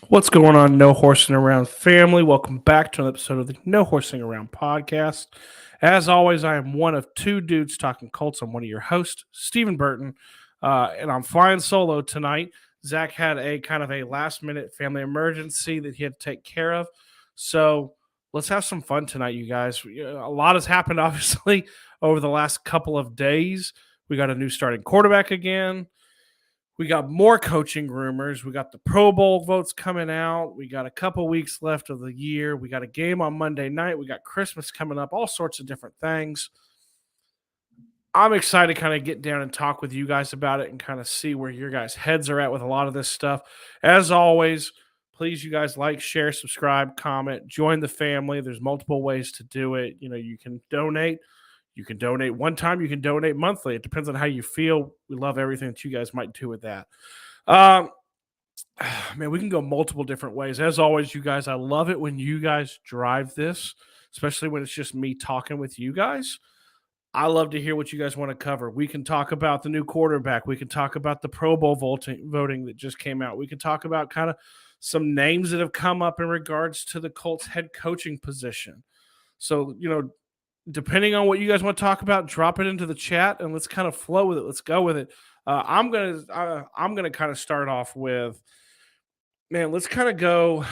What's going on, No Horsing Around family? Welcome back to another episode of the No Horsing Around podcast. As always, I am one of two dudes talking Colts. I'm one of your hosts, Stephen Burton, and I'm flying solo tonight. Zach had a kind of a last minute family emergency that he had to take care of. So let's have some fun tonight, you guys. A lot has happened, obviously, over the last couple of days. We got a new starting quarterback again. We got more coaching rumors. We got the Pro Bowl votes coming out. We got a couple weeks left of the year. We got a game on Monday night. We got Christmas coming up, all sorts of different things. I'm excited to kind of get down and talk with you guys about it and kind of see where your guys' heads are at with a lot of this stuff. As always, please, you guys like, share, subscribe, comment, join the family. There's multiple ways to do it. You can donate. You can donate one time. You can donate monthly. It depends on how you feel. We love everything that you guys might do with that. Um, Man, we can go multiple different ways. As always, you guys, I love it when you guys drive this, especially when it's just me talking with you guys. I love to hear what you guys want to cover. We can talk about the new quarterback. We can talk about the Pro Bowl voting that just came out. We can talk about kind of some names that have come up in regards to the Colts head coaching position. So, depending on what you guys want to talk about, drop it into the chat and let's kind of flow with it. Let's go with it. I'm gonna kind of start off with, man. Let's go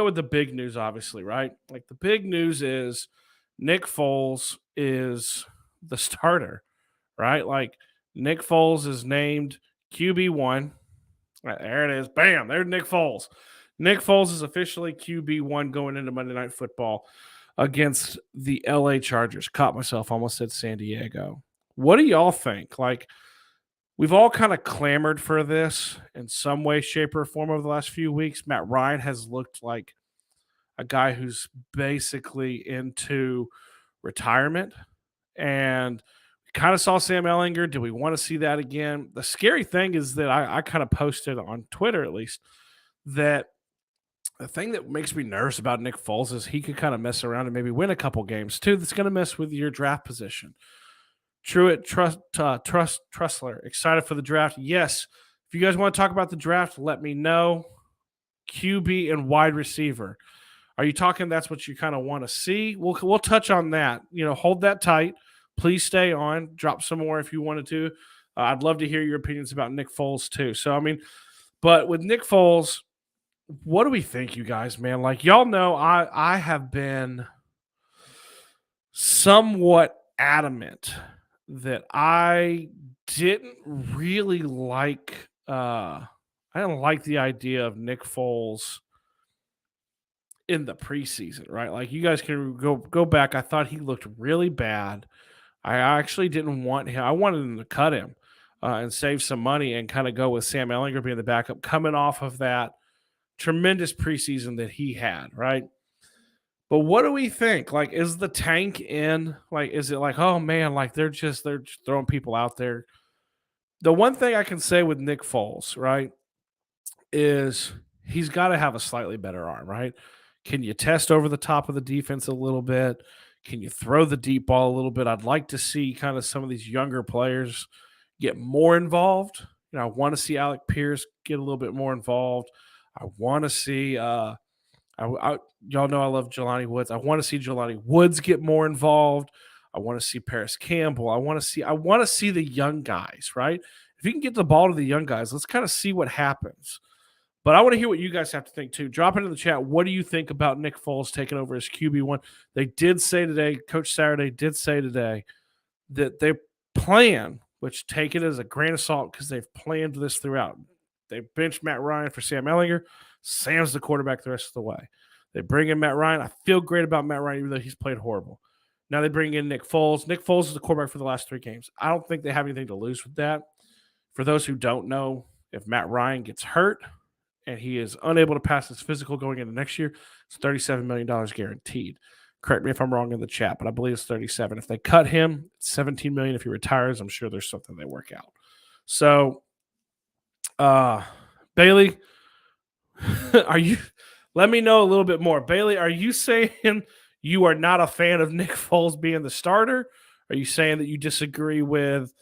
with the big news, obviously, right? Like the big news is Nick Foles is the starter, right? Like Nick Foles is named QB1. Right, there it is. Bam, there's Nick Foles. Nick Foles is officially QB1 going into Monday Night Football against the LA Chargers. Caught myself, almost said San Diego. What do y'all think? Like, we've all kind of clamored for this in some way, shape, or form over the last few weeks. Matt Ryan has looked like a guy who's basically into retirement. And we kind of saw Sam Ehlinger. Do we want to see that again? The scary thing is that I kind of posted on Twitter, at least, that the thing that makes me nervous about Nick Foles is he could kind of mess around and maybe win a couple games too. That's going to mess with your draft position. Truett Trussler, excited for the draft. Yes. If you guys want to talk about the draft, let me know. QB and wide receiver. Are you talking that's what you kind of want to see? We'll touch on that. Hold that tight. Please stay on. Drop some more if you wanted to. I'd love to hear your opinions about Nick Foles too. So, but with Nick Foles, what do we think, you guys, man? Like, y'all know I have been somewhat adamant that I didn't really like I didn't like the idea of Nick Foles in the preseason, right? Like, you guys can go back. I thought he looked really bad. I actually didn't want him. I wanted him to cut him and save some money and kind of go with Sam Ehlinger being the backup coming off of that tremendous preseason that he had, right? But what do we think? Like, is the tank in? Like, is it like, oh man, like they're just throwing people out there? The one thing I can say with Nick Foles, right, is he's got to have a slightly better arm, right? Can you test over the top of the defense a little bit? Can you throw the deep ball a little bit? I'd like to see kind of some of these younger players get more involved. I want to see Alec Pierce get a little bit more involved. I want to see, y'all know I love Jelani Woods. I want to see Jelani Woods get more involved. I want to see Paris Campbell. I want to see the young guys, right? If you can get the ball to the young guys, let's kind of see what happens. But I want to hear what you guys have to think too. Drop it in the chat. What do you think about Nick Foles taking over as QB1? They did say today, Coach Saturday did say today, that they plan, which take it as a grain of salt because they've planned this throughout. They benched Matt Ryan for Sam Ehlinger. Sam's the quarterback the rest of the way. They bring in Matt Ryan. I feel great about Matt Ryan, even though he's played horrible. Now they bring in Nick Foles. Nick Foles is the quarterback for the last 3 games. I don't think they have anything to lose with that. For those who don't know, if Matt Ryan gets hurt and he is unable to pass his physical going into next year, it's $37 million guaranteed. Correct me if I'm wrong in the chat, but I believe it's 37. If they cut him, it's $17 million. If he retires, I'm sure there's something they work out. So, Bailey, let me know a little bit more. Bailey, are you saying you are not a fan of Nick Foles being the starter? Are you saying that you disagree with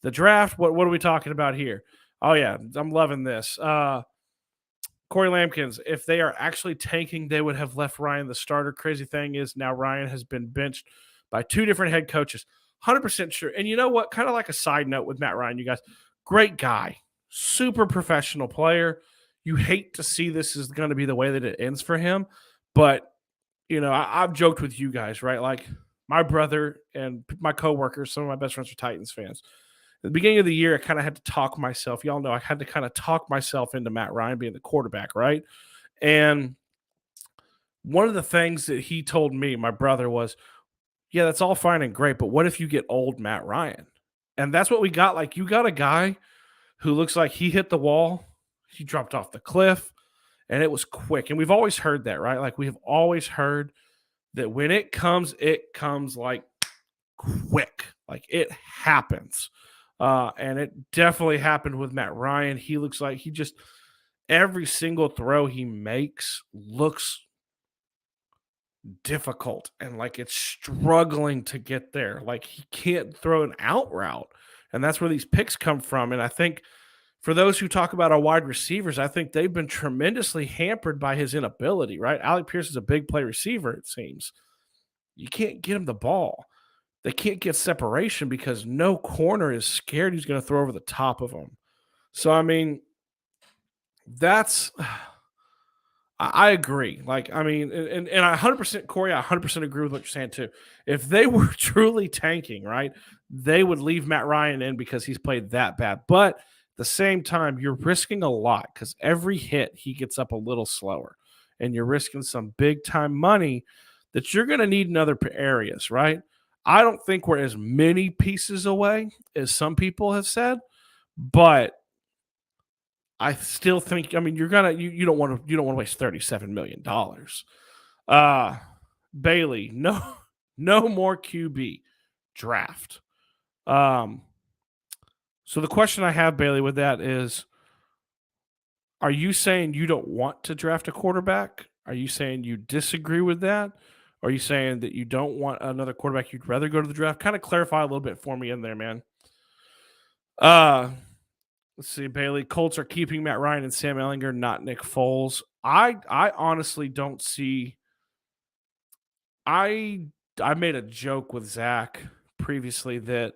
the draft? What are we talking about here? Oh yeah, I'm loving this. Corey Lampkins, if they are actually tanking, they would have left Ryan the starter. Crazy thing is now Ryan has been benched by 2 different head coaches. 100% sure. And you know what? Kind of like a side note with Matt Ryan, you guys, great guy, super professional player. You hate to see this is going to be the way that it ends for him. But, I've joked with you guys, right? Like my brother and my coworkers, some of my best friends are Titans fans. At the beginning of the year, I kind of had to talk myself. Y'all know I had to kind of talk myself into Matt Ryan being the quarterback, right? And one of the things that he told me, my brother, was, yeah, that's all fine and great, but what if you get old Matt Ryan? And that's what we got. Like, you got a guy who looks like he hit the wall, he dropped off the cliff, and it was quick. And we've always heard that, right? Like, we have always heard that when it comes like quick, like it happens. And it definitely happened with Matt Ryan. He looks like every single throw he makes looks difficult and like it's struggling to get there. Like he can't throw an out route. And that's where these picks come from. And I think for those who talk about our wide receivers, I think they've been tremendously hampered by his inability, right? Alec Pierce is a big play receiver, it seems. You can't get him the ball. They can't get separation because no corner is scared he's going to throw over the top of them. So, I mean, that's I agree. Like, I mean, and I 100%, Corey, I 100% agree with what you're saying too. If they were truly tanking, right, they would leave Matt Ryan in because he's played that bad. But at the same time, you're risking a lot because every hit he gets up a little slower, and you're risking some big time money that you're going to need in other areas, right? I don't think we're as many pieces away as some people have said, but I still think, I mean, you don't want to waste $37 million. Bailey, no more QB draft. So the question I have, Bailey, with that is, are you saying you don't want to draft a quarterback? Are you saying you disagree with that? Are you saying that you don't want another quarterback? You'd rather go to the draft? Kind of clarify a little bit for me in there, man. Let's see, Bailey. Colts are keeping Matt Ryan and Sam Ehlinger, not Nick Foles. I honestly don't see. I made a joke with Zach previously that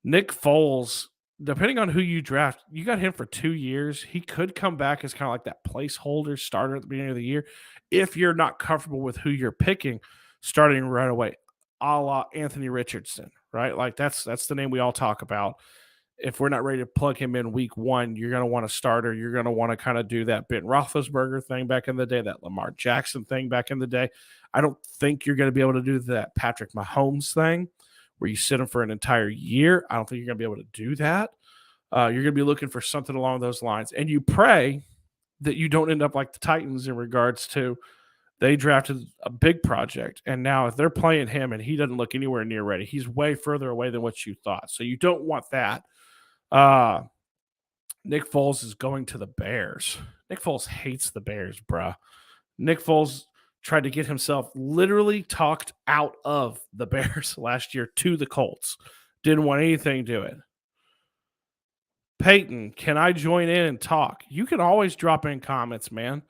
Nick Foles, depending on who you draft, you got him for 2 years. He could come back as kind of like that placeholder starter at the beginning of the year if you're not comfortable with who you're picking starting right away, a la Anthony Richardson, right? Like that's the name we all talk about. If we're not ready to plug him in week 1, you're going to want a starter. You're going to want to kind of do that Ben Roethlisberger thing back in the day, that Lamar Jackson thing back in the day. I don't think you're going to be able to do that Patrick Mahomes thing where you sit him for an entire year. I don't think you're going to be able to do that. You're going to be looking for something along those lines. And you pray that you don't end up like the Titans in regards to they drafted a big project. And now if they're playing him and he doesn't look anywhere near ready, he's way further away than what you thought. So you don't want that. Nick Foles is going to the Bears. Nick Foles hates the Bears, bruh. Nick Foles tried to get himself literally talked out of the Bears last year to the Colts. Didn't want anything to do it. Peyton, can I join in and talk? You can always drop in comments, man.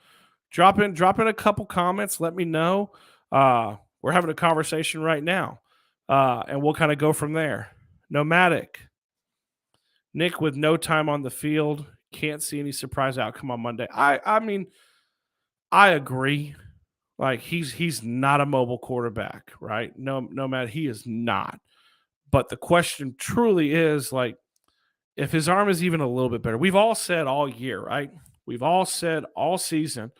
Drop in a couple comments. Let me know. We're having a conversation right now, and we'll kind of go from there. Nomadic. Nick with no time on the field. Can't see any surprise outcome on Monday. I mean, I agree. Like he's not a mobile quarterback, right? No matter he is not. But the question truly is like, if his arm is even a little bit better. We've all said all year, right? We've all said all season,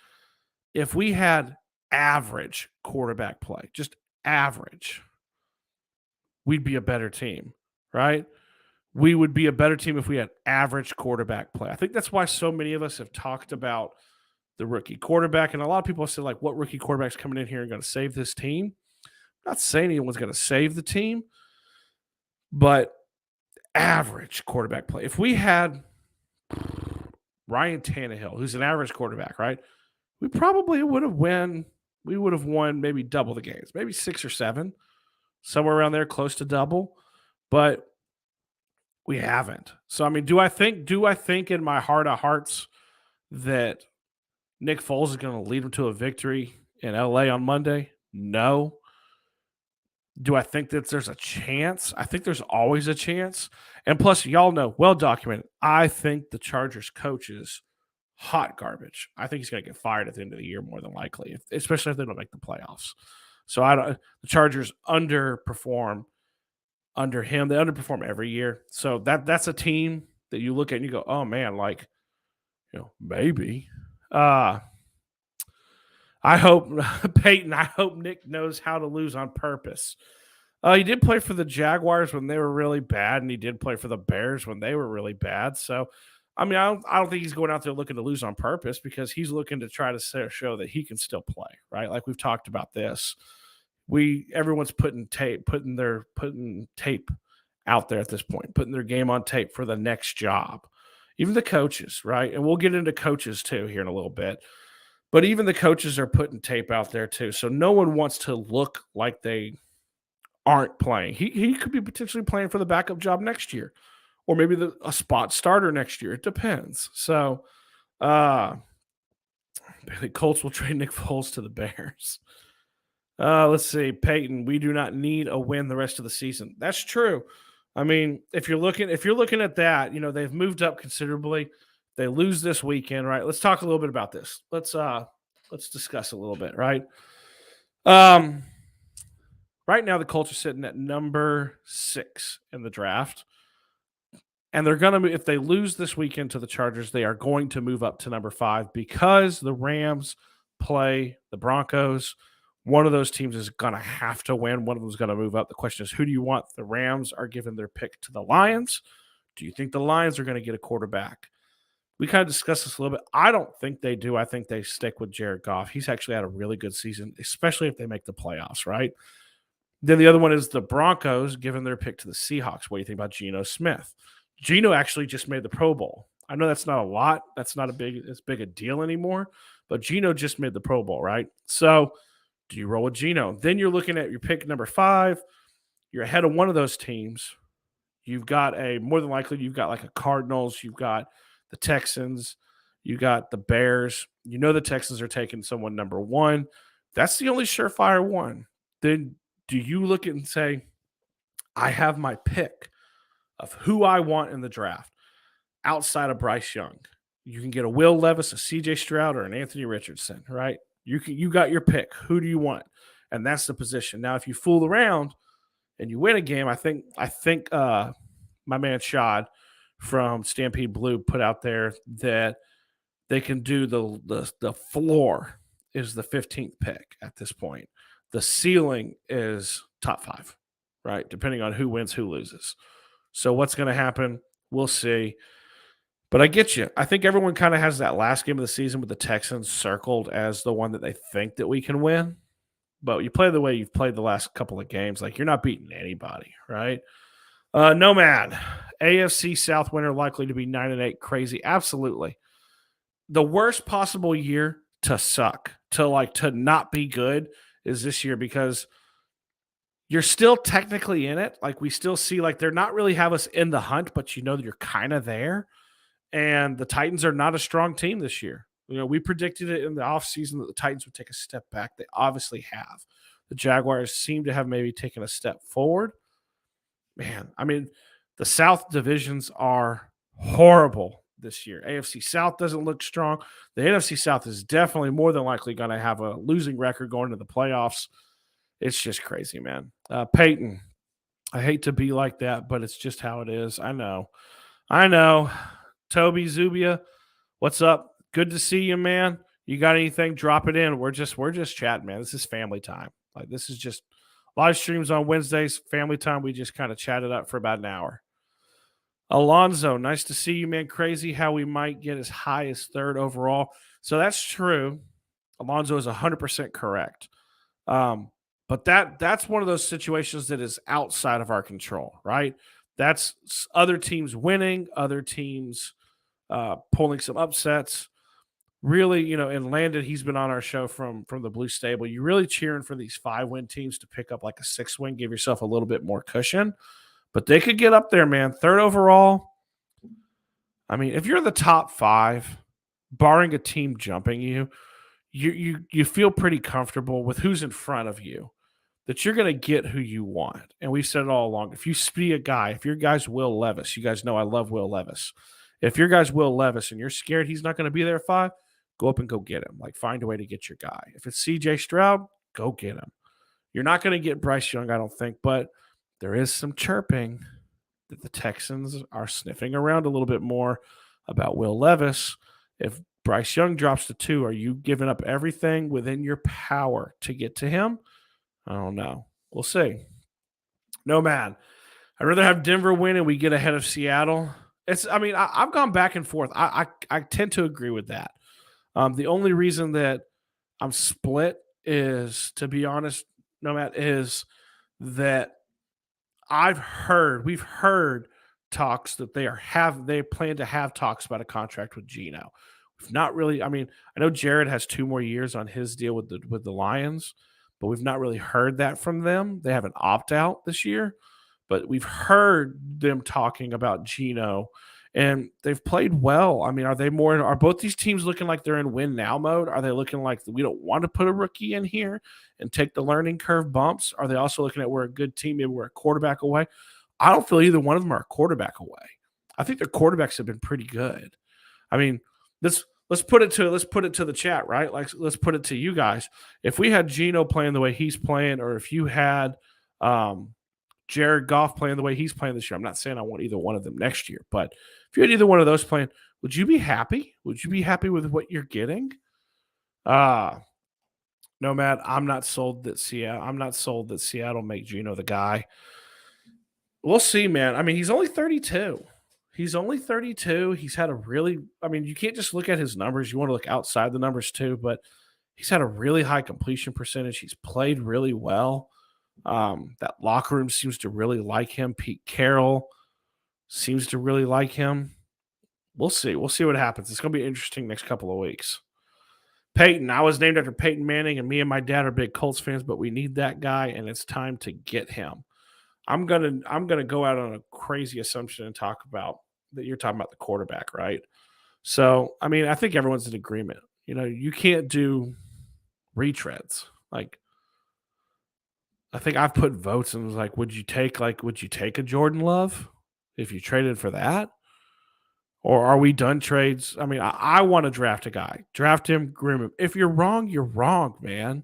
if we had average quarterback play, just average, we'd be a better team, right? We would be a better team if we had average quarterback play. I think that's why so many of us have talked about the rookie quarterback. And a lot of people have said, like, what rookie quarterback's coming in here and going to save this team? I'm not saying anyone's going to save the team, but average quarterback play. If we had Ryan Tannehill, who's an average quarterback, right? We probably would have won. We would have won maybe double the games, maybe 6 or 7, somewhere around there, close to double. But we haven't. So I mean, do I think in my heart of hearts that Nick Foles is going to lead them to a victory in LA on Monday? No. Do I think that there's a chance? I think there's always a chance. And plus, y'all know, well documented, I think the Chargers coach is hot garbage. I think he's going to get fired at the end of the year more than likely, especially if they don't make the playoffs. So the Chargers underperform under him. They underperform every year. So that's a team that you look at and you go, oh man, like, maybe. I hope Peyton, I hope Nick knows how to lose on purpose. He did play for the Jaguars when they were really bad, and he did play for the Bears when they were really bad. So, I mean, I don't think he's going out there looking to lose on purpose, because he's looking to try to show that he can still play, right? Like we've talked about this. Everyone's putting tape out there at this point, putting their game on tape for the next job. Even the coaches, right? And we'll get into coaches too here in a little bit. But even the coaches are putting tape out there too. So no one wants to look like they aren't playing. He could be potentially playing for the backup job next year, or maybe a spot starter next year. It depends. So the Colts will trade Nick Foles to the Bears. Let's see, Peyton. We do not need a win the rest of the season. That's true. I mean, if you're looking at that, they've moved up considerably. They lose this weekend, right? Let's talk a little bit about this. Let's discuss a little bit, right? Right now the Colts are sitting at number 6 in the draft. And they're going to, if they lose this weekend to the Chargers, they are going to move up to number 5, because the Rams play the Broncos. One of those teams is going to have to win. One of them is going to move up. The question is, who do you want? The Rams are giving their pick to the Lions. Do you think the Lions are going to get a quarterback? We kind of discussed this a little bit. I don't think they do. I think they stick with Jared Goff. He's actually had a really good season, especially if they make the playoffs, right? Then the other one is the Broncos giving their pick to the Seahawks. What do you think about Geno Smith? Geno actually just made the Pro Bowl. I know that's not a lot. That's not as big a deal anymore. But Geno just made the Pro Bowl, right? So do you roll with Geno? Then you're looking at your pick number 5. You're ahead of one of those teams. You've got more than likely, you've got like a Cardinals. You've got the Texans. You got the Bears. The Texans are taking someone number 1. That's the only surefire one. Then do you look at and say, I have my pick of who I want in the draft outside of Bryce Young? You can get a Will Levis, a CJ Stroud, or an Anthony Richardson, right? You got your pick. Who do you want? And that's the position. Now, if you fool around and you win a game, I think my man Shad from Stampede Blue put out there that they can do the floor is the 15th pick at this point. The ceiling is top 5, right? Depending on who wins, who loses. So what's going to happen, we'll see. But I get you. I think everyone kind of has that last game of the season with the Texans circled as the one that they think that we can win. But you play the way you've played the last couple of games, like you're not beating anybody, right? Nomad, AFC South winner likely to be 9-8. Crazy. Absolutely. The worst possible year to suck, to not be good is this year, because you're still technically in it. Like we still see, like they're not really have us in the hunt, but that you're kind of there. And the Titans are not a strong team this year. We predicted it in the offseason that the Titans would take a step back. They obviously have. The Jaguars seem to have maybe taken a step forward. Man, I mean, the South divisions are horrible this year. AFC South doesn't look strong. The NFC South is definitely more than likely going to have a losing record going to the playoffs. It's just crazy, man. Peyton, I hate to be like that, but it's just how it is. I know. Toby Zubia, what's up? Good to see you, man. You got anything? Drop it in. We're just chatting, man. This is family time. Like this is just live streams on Wednesdays, family time. We just kind of chatted up for about an hour. Alonzo, nice to see you, man. Crazy how we might get as high as 3rd overall. So that's true. Alonzo is 100% correct. But that's one of those situations that is outside of our control, right? That's other teams winning, other teams pulling some upsets. Really, and Landon, he's been on our show from the Blue Stable. You're really cheering for these 5-win teams to pick up like a 6-win, give yourself a little bit more cushion. But they could get up there, man. 3rd overall. I mean, if you're in the top 5, barring a team jumping you, you feel pretty comfortable with who's in front of you, that you're going to get who you want. And we've said it all along. If you see a guy, if your guy's Will Levis, you guys know I love Will Levis. If your guy's Will Levis and you're scared he's not going to be there at 5, go up and go get him. Like, find a way to get your guy. If it's CJ Stroud, go get him. You're not going to get Bryce Young, I don't think, but there is some chirping that the Texans are sniffing around a little bit more about Will Levis. If Bryce Young drops to 2, are you giving up everything within your power to get to him? I don't know. We'll see. No, man. I'd rather have Denver win and we get ahead of Seattle. I've gone back and forth. I tend to agree with that. The only reason that I'm split is, to be honest, Nomad, is that we've heard talks that they plan to have talks about a contract with Geno. We've not really. I know Jared has 2 more years on his deal with the Lions, but we've not really heard that from them. They have an opt out this year, but we've heard them talking about Geno, and they've played well. Are both these teams looking like they're in win now mode? Are they looking like we don't want to put a rookie in here and take the learning curve bumps? Are they also looking at we're a good team, maybe we're a quarterback away? I don't feel either one of them are a quarterback away. I think their quarterbacks have been pretty good. I mean, let's put it to the chat, right? Like, let's put it to you guys. If we had Geno playing the way he's playing, or if you had Jared Goff playing the way he's playing this year, I'm not saying I want either one of them next year, but if you had either one of those playing, would you be happy? Would you be happy with what you're getting? No, Matt, I'm not sold that Seattle make Geno the guy. We'll see, man. He's only 32. He's only 32. He's had a really, you can't just look at his numbers. You want to look outside the numbers too, but he's had a really high completion percentage. He's played really well. That locker room seems to really like him. Pete Carroll seems to really like him. We'll see. We'll see what happens. It's going to be interesting next couple of weeks. Peyton, I was named after Peyton Manning, and me and my dad are big Colts fans, but we need that guy, and it's time to get him. I'm gonna go out on a crazy assumption and talk about that you're talking about the quarterback, right? So, I think everyone's in agreement. You can't do retreads. Like, I think I've put votes and was like, would you take a Jordan Love if you traded for that? Or are we done trades? I want to draft a guy. Draft him, groom him. If you're wrong, you're wrong, man.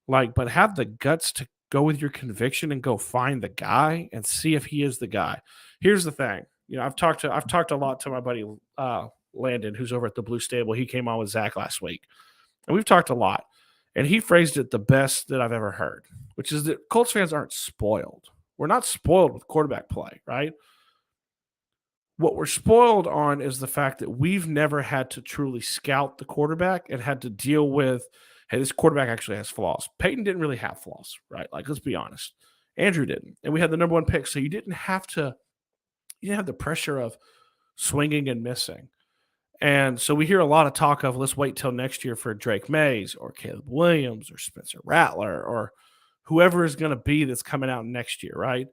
But have the guts to go with your conviction and go find the guy and see if he is the guy. Here's the thing. I've talked a lot to my buddy Landon, who's over at the Blue Stable. He came on with Zach last week, and we've talked a lot. And he phrased it the best that I've ever heard, which is that Colts fans aren't spoiled. We're not spoiled with quarterback play, right? What we're spoiled on is the fact that we've never had to truly scout the quarterback and had to deal with, hey, this quarterback actually has flaws. Peyton didn't really have flaws, right? Like, let's be honest. Andrew didn't. And we had the number 1 pick, so you didn't have the pressure of swinging and missing. And so we hear a lot of talk of, let's wait till next year for Drake Mays or Caleb Williams or Spencer Rattler or whoever is going to be that's coming out next year, right?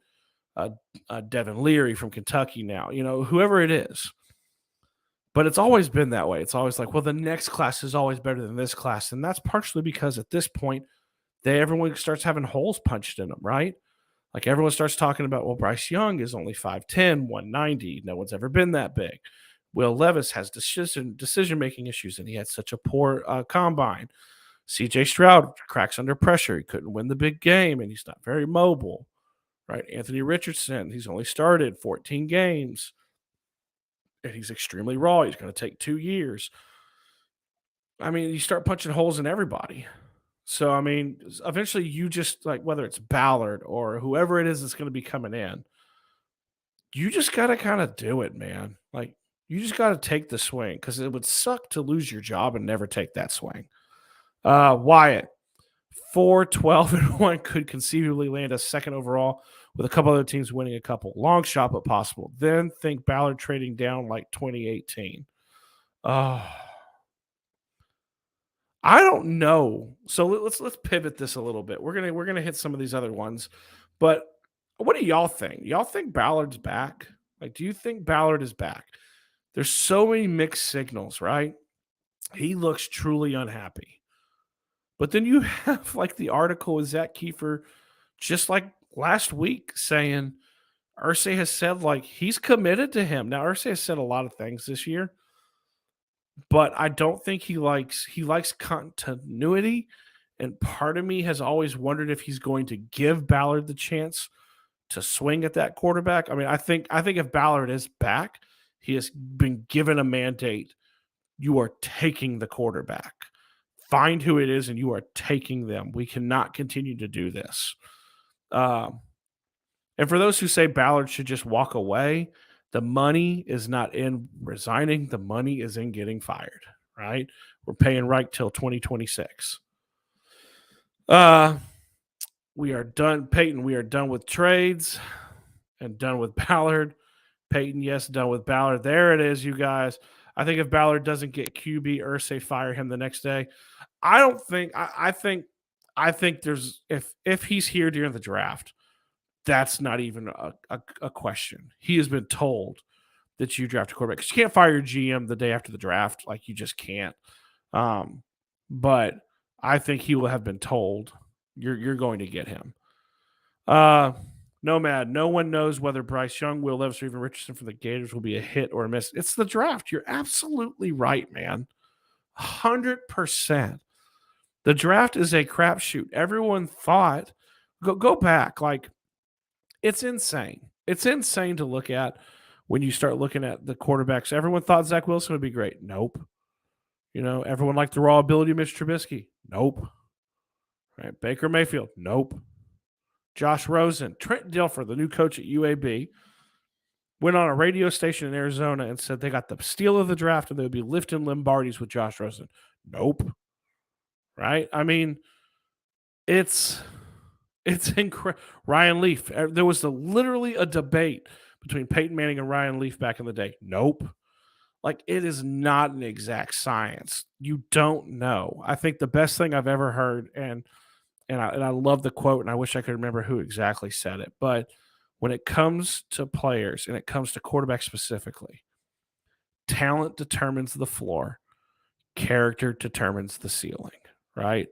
Devin Leary from Kentucky now, whoever it is. But it's always been that way. It's always like, well, the next class is always better than this class. And that's partially because at this point, everyone starts having holes punched in them, right? Like, everyone starts talking about, well, Bryce Young is only 5'10", 190. No one's ever been that big. Will Levis has decision-making issues, and he had such a poor combine. CJ Stroud cracks under pressure. He couldn't win the big game, and he's not very mobile. Right, Anthony Richardson, he's only started 14 games, and he's extremely raw. He's going to take 2 years. You start punching holes in everybody. So, eventually you just, like, whether it's Ballard or whoever it is that's going to be coming in, you just got to kind of do it, man. Like, you just got to take the swing, because it would suck to lose your job and never take that swing. Wyatt, 4-12-1 could conceivably land us 2nd overall, with a couple other teams winning a couple. Long shot, but possible. Then think Ballard trading down like 2018. I don't know. So let's pivot this a little bit. We're gonna hit some of these other ones, but what do y'all think? Y'all think Ballard's back? Like, do you think Ballard is back? There's so many mixed signals, right? He looks truly unhappy. But then you have like the article with Zach Kiefer just like last week saying Irsay has said like he's committed to him. Now Irsay has said a lot of things this year, but I don't think he likes continuity. And part of me has always wondered if he's going to give Ballard the chance to swing at that quarterback. I mean, I think if Ballard is back, he has been given a mandate. You are taking the quarterback. Find who it is, and you are taking them. We cannot continue to do this. And for those who say Ballard should just walk away, the money is not in resigning. The money is in getting fired, right? We're paying right till 2026. We are done, Peyton. We are done with trades and done with Ballard. Peyton, yes, done with Ballard. There it is, you guys. I think if Ballard doesn't get QB, Irsay fire him the next day. I don't think. I think there's if he's here during the draft, that's not even a question. He has been told that you draft a quarterback because you can't fire your GM the day after the draft. Like you just can't. But I think he will have been told you're going to get him. Nomad, no one knows whether Bryce Young, Will Levis, or even Richardson from the Gators will be a hit or a miss. It's the draft. You're absolutely right, man. 100%. The draft is a crapshoot. Everyone thought, go back. Like, it's insane. It's insane to look at when you start looking at the quarterbacks. Everyone thought Zach Wilson would be great. Nope. Everyone liked the raw ability of Mitch Trubisky. Nope. Right. Baker Mayfield. Nope. Josh Rosen, Trent Dilfer, the new coach at UAB, went on a radio station in Arizona and said they got the steal of the draft and they would be lifting Lombardis with Josh Rosen. Nope. Right? I mean, it's incredible. Ryan Leaf. There was literally a debate between Peyton Manning and Ryan Leaf back in the day. Nope. Like, it is not an exact science. You don't know. I think the best thing I've ever heard, and I love the quote, and I wish I could remember who exactly said it, but when it comes to players and it comes to quarterbacks specifically, talent determines the floor, character determines the ceiling, right?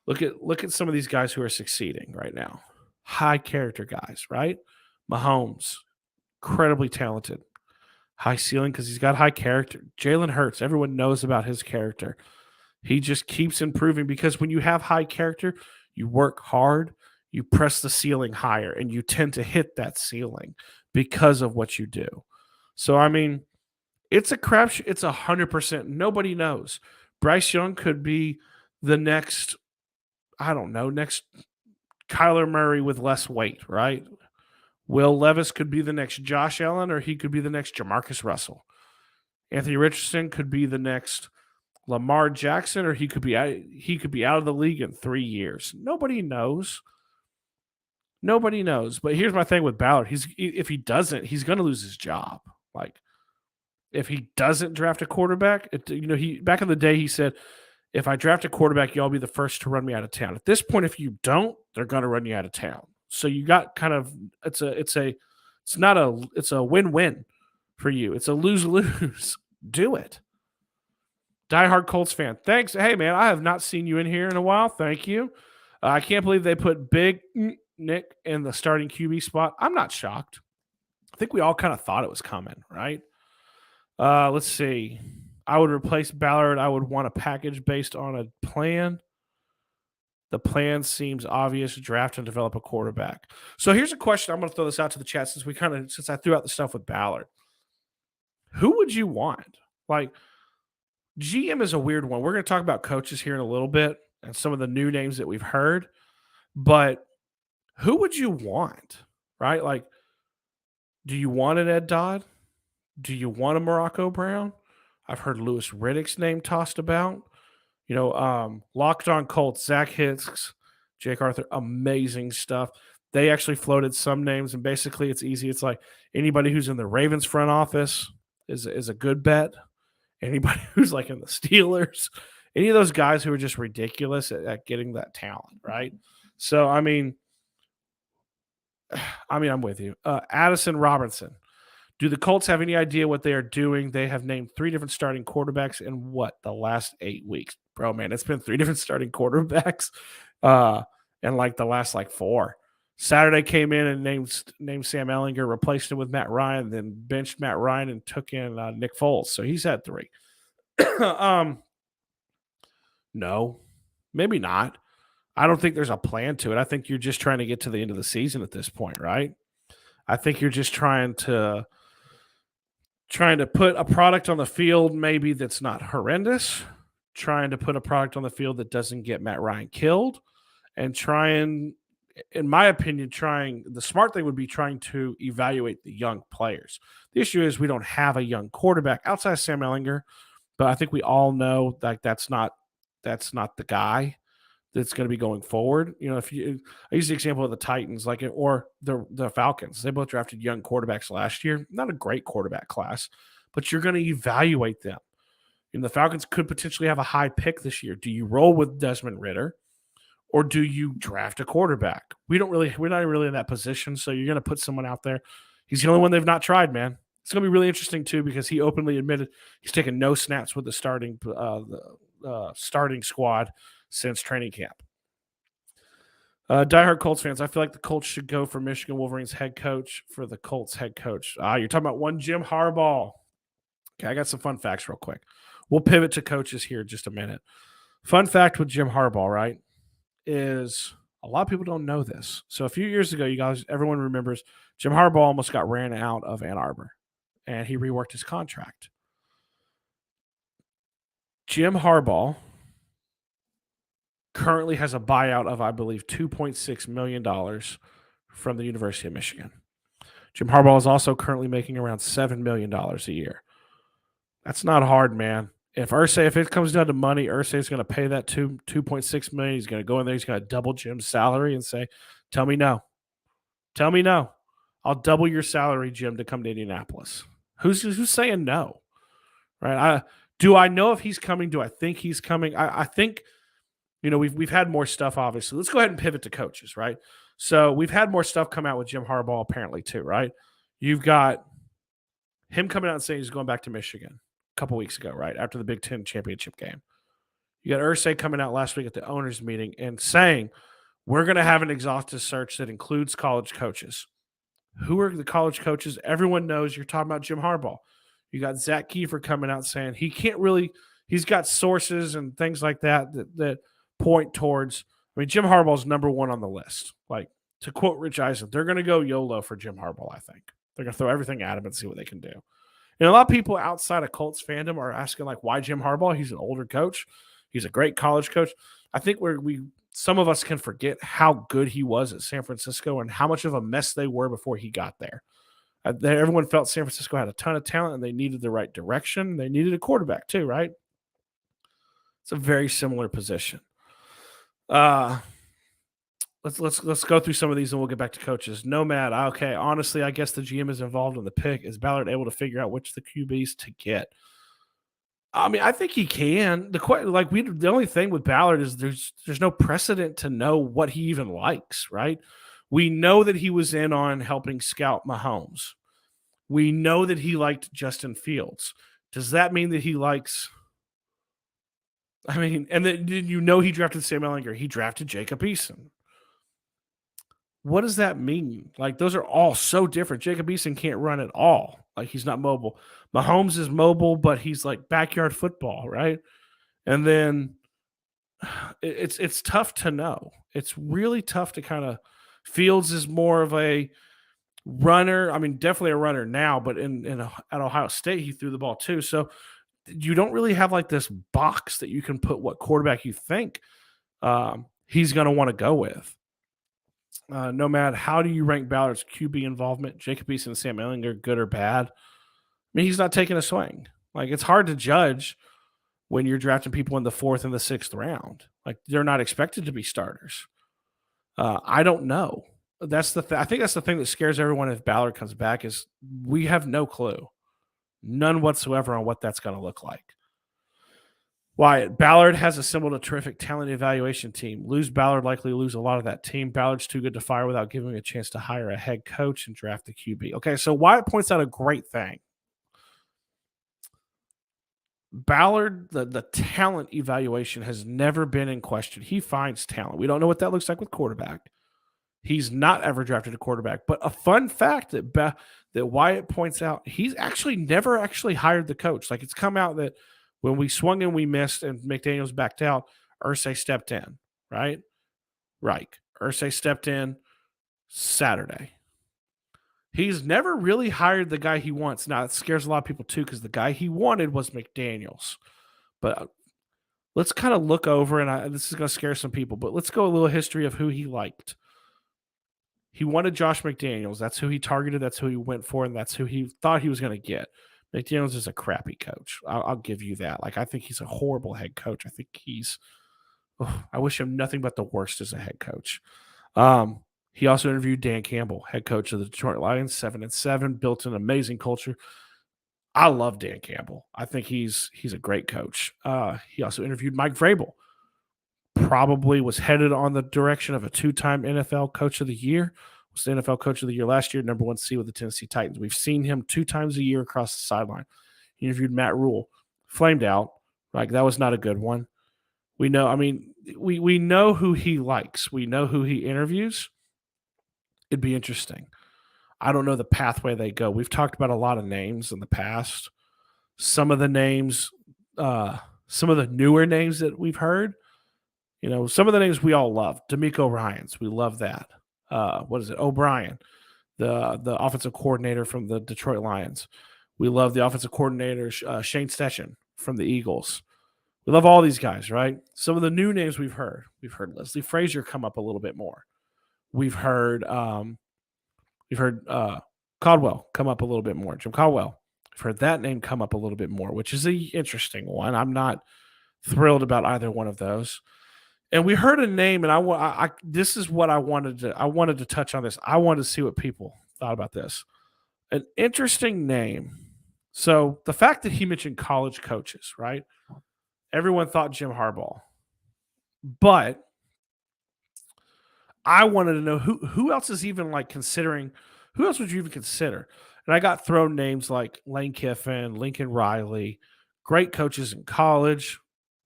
Look at some of these guys who are succeeding right now. High character guys, right? Mahomes, incredibly talented. High ceiling because he's got high character. Jalen Hurts, everyone knows about his character. He just keeps improving because when you have high character, you work hard, you press the ceiling higher, and you tend to hit that ceiling because of what you do. So, I mean, it's a crapshoot. It's 100%. Nobody knows. Bryce Young could be the next, I don't know, next Kyler Murray with less weight, right? Will Levis could be the next Josh Allen, or he could be the next Jamarcus Russell. Anthony Richardson could be the next Lamar Jackson, or he could be out of the league in 3 years. Nobody knows. Nobody knows. But here's my thing with Ballard. If he doesn't, he's going to lose his job. Like, if he doesn't draft a quarterback, he back in the day he said, if I draft a quarterback, y'all be the first to run me out of town. At this point, if you don't, they're going to run you out of town. So you got kind of it's a win-win for you. It's a lose-lose. Do it. Diehard Colts fan. Thanks. Hey, man, I have not seen you in here in a while. Thank you. I can't believe they put Big Nick in the starting QB spot. I'm not shocked. I think we all kind of thought it was coming, right? Let's see. I would replace Ballard. I would want a package based on a plan. The plan seems obvious: draft and develop a quarterback. So here's a question. I'm going to throw this out to the chat since I threw out the stuff with Ballard. Who would you want? Like, GM is a weird one. We're going to talk about coaches here in a little bit and some of the new names that we've heard. But who would you want? Right? Like, do you want an Ed Dodd? Do you want a Morocco Brown? I've heard Louis Riddick's name tossed about. Locked on Colts, Zach Hicks, Jake Arthur, amazing stuff. They actually floated some names, and basically it's easy. It's like anybody who's in the Ravens front office is a good bet. Anybody who's like in the Steelers, any of those guys who are just ridiculous at getting that talent, right? So, I mean, I'm with you. Addison Robertson. Do the Colts have any idea what they are doing? They have named 3 different starting quarterbacks in the last 8 weeks. Bro, man, it's been 3 different starting quarterbacks in like the last 4. Saturday came in and named Sam Ehlinger, replaced him with Matt Ryan, then benched Matt Ryan and took in Nick Foles. So he's had 3. No, maybe not. I don't think there's a plan to it. I think you're just trying to get to the end of the season at this point, right? I think you're just trying to put a product on the field maybe that's not horrendous, trying to put a product on the field that doesn't get Matt Ryan killed, and in my opinion, the smart thing would be trying to evaluate the young players. The issue is we don't have a young quarterback outside of Sam Ehlinger, but I think we all know that that's not the guy that's going to be going forward. I use the example of the Titans, or the Falcons. They both drafted young quarterbacks last year. Not a great quarterback class, but you're going to evaluate them. The Falcons could potentially have a high pick this year. Do you roll with Desmond Ridder, or do you draft a quarterback? We're not really in that position, so you're going to put someone out there. He's the only one they've not tried, man. It's going to be really interesting too, because he openly admitted he's taken no snaps with the starting squad since training camp. Diehard Colts fans, I feel like the Colts should go for Michigan Wolverines head coach for the Colts head coach. You're talking about one Jim Harbaugh. Okay, I got some fun facts real quick. We'll pivot to coaches here in just a minute. Fun fact with Jim Harbaugh, right, is a lot of people don't know this. So a few years ago, everyone remembers Jim Harbaugh almost got ran out of Ann Arbor, and he reworked his contract. Jim Harbaugh currently has a buyout of, I believe, $2.6 million from the University of Michigan. Jim Harbaugh is also currently making around $7 million a year. That's not hard, man. If it comes down to money, Irsay is going to pay that $2.6 million. He's going to go in there. He's going to double Jim's salary and say, "Tell me no. Tell me no. I'll double your salary, Jim, to come to Indianapolis." Who's saying no? Right? Do I know if he's coming? Do I think he's coming? I think. We've had more stuff, obviously. Let's go ahead and pivot to coaches, right? So we've had more stuff come out with Jim Harbaugh apparently too, right? You've got him coming out and saying he's going back to Michigan a couple weeks ago, right, after the Big Ten championship game. You got Irsay coming out last week at the owners' meeting and saying, we're going to have an exhaustive search that includes college coaches. Who are the college coaches? Everyone knows you're talking about Jim Harbaugh. You got Zach Kiefer coming out saying he's got sources and things like that point towards, Jim Harbaugh's number 1 on the list. Like, to quote Rich Eisen, they're going to go YOLO for Jim Harbaugh, I think. They're going to throw everything at him and see what they can do. And a lot of people outside of Colts fandom are asking, why Jim Harbaugh? He's an older coach. He's a great college coach. I think some of us can forget how good he was at San Francisco and how much of a mess they were before he got there. Everyone felt San Francisco had a ton of talent and they needed the right direction. They needed a quarterback too, right? It's a very similar position. Let's go through some of these and we'll get back to coaches. Nomad, okay. Honestly, I guess the GM is involved in the pick. Is Ballard able to figure out which the QBs to get? I think he can. The only thing with Ballard is there's no precedent to know what he even likes, right? We know that he was in on helping scout Mahomes. We know that he liked Justin Fields. Does that mean that he likes? And then he drafted Sam Ehlinger. He drafted Jacob Eason. What does that mean? Those are all so different. Jacob Eason can't run at all. He's not mobile. Mahomes is mobile, but he's backyard football, right? And then it's tough to know. It's really tough to kind of. Fields is more of a runner. Definitely a runner now, but at Ohio State, he threw the ball too. So you don't really have this box that you can put what quarterback you think he's going to want to go with. Nomad, how do you rank Ballard's QB involvement? Jacob Eason and Sam Ehlinger, good or bad? He's not taking a swing. It's hard to judge when you're drafting people in the 4th and the 6th round. They're not expected to be starters. I don't know. I think that's the thing that scares everyone if Ballard comes back is we have no clue. None whatsoever on what that's going to look like. Wyatt, Ballard has assembled a terrific talent evaluation team. Lose Ballard, likely lose a lot of that team. Ballard's too good to fire without giving him a chance to hire a head coach and draft the QB. Okay, so Wyatt points out a great thing. Ballard, the talent evaluation has never been in question. He finds talent. We don't know what that looks like with quarterback. He's not ever drafted a quarterback. But a fun fact that Wyatt points out, he's actually never actually hired the coach. Like, it's come out that when we swung and we missed and McDaniels backed out, Irsay stepped in, right? Right. Irsay stepped in Saturday. He's never really hired the guy he wants. Now, it scares a lot of people too, because the guy he wanted was McDaniels. But let's kind of look over, and this is going to scare some people, but let's go a little history of who he liked. He wanted Josh McDaniels. That's who he targeted. That's who he went for, and that's who he thought he was going to get. McDaniels is a crappy coach. I'll give you that. Like, I think he's a horrible head coach. I think I wish him nothing but the worst as a head coach. He also interviewed Dan Campbell, head coach of the Detroit Lions, 7-7, built an amazing culture. I love Dan Campbell. I think he's a great coach. He also interviewed Mike Vrabel. Probably was headed on the direction of a 2-time NFL Coach of the Year. Was the NFL Coach of the Year last year, number 1 seed with the Tennessee Titans. We've seen him 2 times a year across the sideline. He interviewed Matt Rule. Flamed out. Like, that was not a good one. We know, I mean, we know who he likes. We know who he interviews. It'd be interesting. I don't know the pathway they go. We've talked about a lot of names in the past. Some of the names, some of the newer names that we've heard, some of the names we all love. D'Amico Ryans, we love that. What is it? O'Brien, the offensive coordinator from the Detroit Lions. We love the offensive coordinator, Shane Steichen from the Eagles. We love all these guys, right? Some of the new names we've heard. We've heard Leslie Frazier come up a little bit more. We've heard Caldwell come up a little bit more. Jim Caldwell. We've heard that name come up a little bit more, which is an interesting one. I'm not thrilled about either one of those. And we heard a name, and this is what I wanted to touch on this. I wanted to see what people thought about this. An interesting name. So the fact that he mentioned college coaches, right? Everyone thought Jim Harbaugh. But I wanted to know who else is even like considering, who else would you even consider? And I got thrown names like Lane Kiffin, Lincoln Riley, great coaches in college,